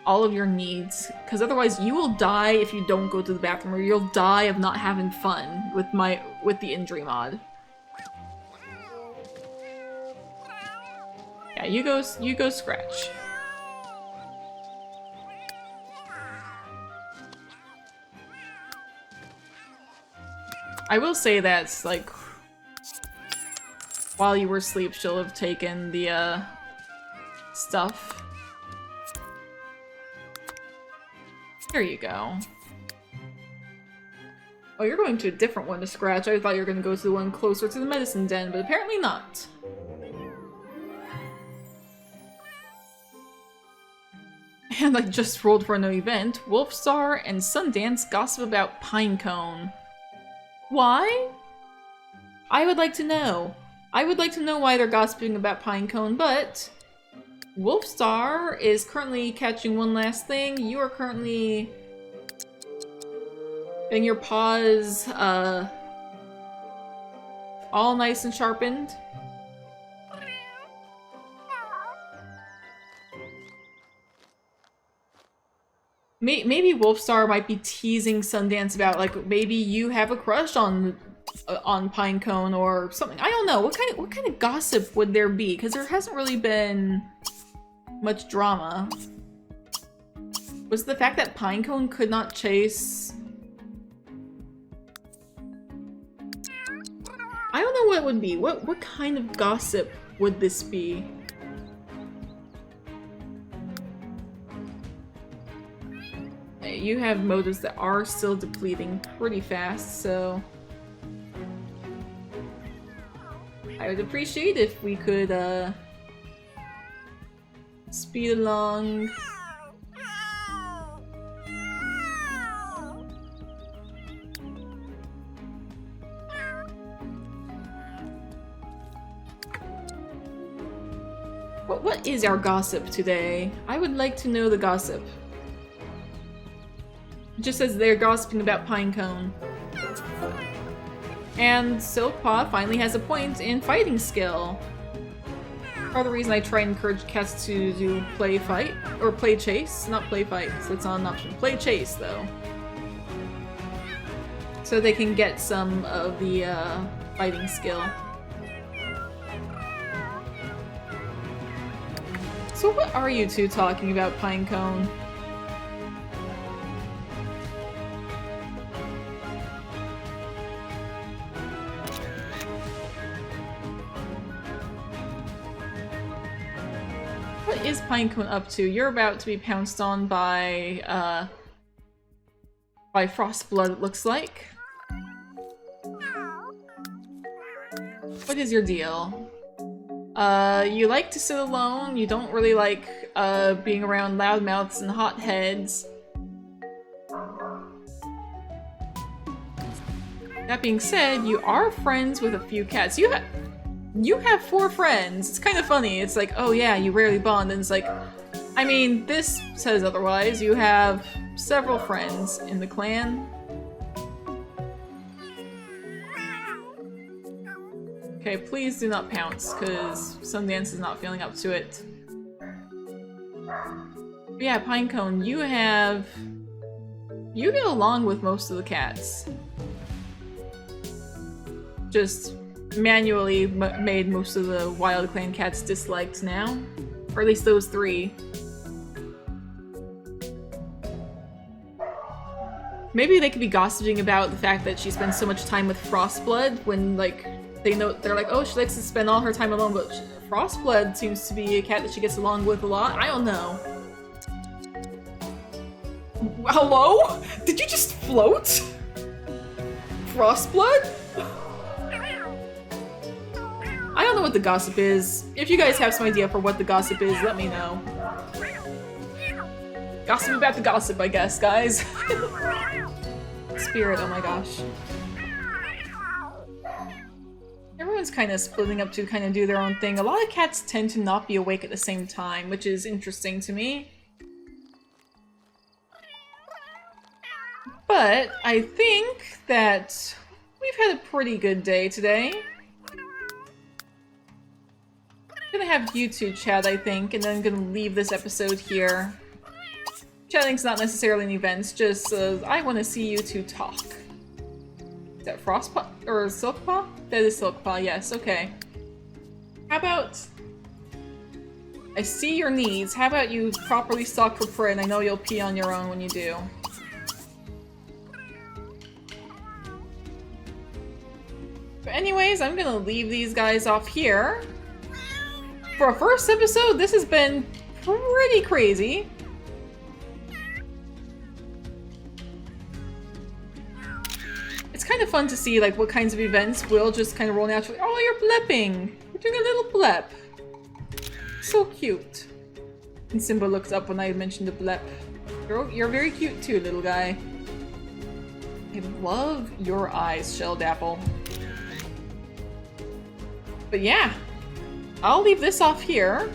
all of your needs, because otherwise you will die if you don't go to the bathroom, or you'll die of not having fun with the injury mod. Yeah, you go scratch. I will say that's like, while you were asleep, she'll have taken the stuff. There you go. Oh, you're going to a different one to scratch. I thought you were going to go to the one closer to the medicine den, but apparently not. And I just rolled for a new event. Wolfstar and Sundance gossip about Pinecone. Why? I would like to know. I would like to know why they're gossiping about Pinecone, but Wolfstar is currently catching one last thing. You are currently getting your paws all nice and sharpened. Maybe Wolfstar might be teasing Sundance about, like, maybe you have a crush on Pinecone or something. I don't know. What kind of gossip would there be? Because there hasn't really been much drama. Was the fact that Pinecone could not chase... I don't know what it would be. What kind of gossip would this be? You have motives that are still depleting pretty fast, so... I would appreciate if we could, speed along. What is our gossip today? I would like to know the gossip. It just says they're gossiping about Pinecone. And Silkpaw finally has a point in fighting skill. Part of the reason I try and encourage cats to do play fight, or play chase, not play fight, so it's not an option. Play chase, though. So they can get some of the fighting skill. So what are you two talking about, Pinecone? What is Pinecone up to? You're about to be pounced on by Frostblood, it looks like. What is your deal? You like to sit alone, you don't really like being around loudmouths and hotheads. That being said, you are friends with a few cats. You have 4 friends. It's kind of funny. It's like, oh yeah, you rarely bond, and it's like, I mean, this says otherwise. You have several friends in the clan. Okay, please do not pounce, because Sundance is not feeling up to it. But yeah, Pinecone, you get along with most of the cats. Just manually made most of the Wild Clan cats disliked now. Or at least those 3. Maybe they could be gossiping about the fact that she spends so much time with Frostblood when, like, they're like, oh, she likes to spend all her time alone, but Frostblood seems to be a cat that she gets along with a lot. I don't know. Hello? Did you just float? Frostblood? I don't know what the gossip is. If you guys have some idea for what the gossip is, let me know. Gossip about the gossip, I guess, guys. Spirit, oh my gosh. Everyone's kind of splitting up to kind of do their own thing. A lot of cats tend to not be awake at the same time, which is interesting to me. But I think that we've had a pretty good day today. I'm gonna have you two chat, I think, and then I'm gonna leave this episode here. Chatting's not necessarily an event, just I want to see you two talk. Is that Frostpaw? Or Silkpaw? That is Silkpaw, yes, okay. How about... I see your needs. How about you properly stalk for prey, and I know you'll pee on your own when you do. But anyways, I'm gonna leave these guys off here. For a first episode, this has been pretty crazy. It's kind of fun to see like what kinds of events will just kind of roll naturally. Oh, you're blepping! You're doing a little blep. So cute. And Simba looks up when I mentioned the blep. You're very cute too, little guy. I love your eyes, Shelldapple. But yeah, I'll leave this off here.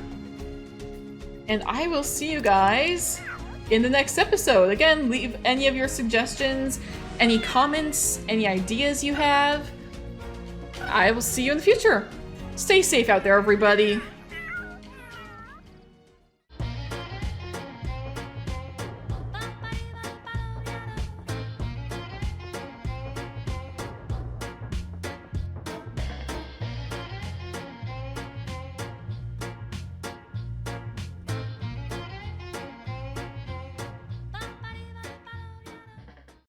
And I will see you guys in the next episode. Again, leave any of your suggestions, any comments, any ideas you have. I will see you in the future. Stay safe out there, everybody.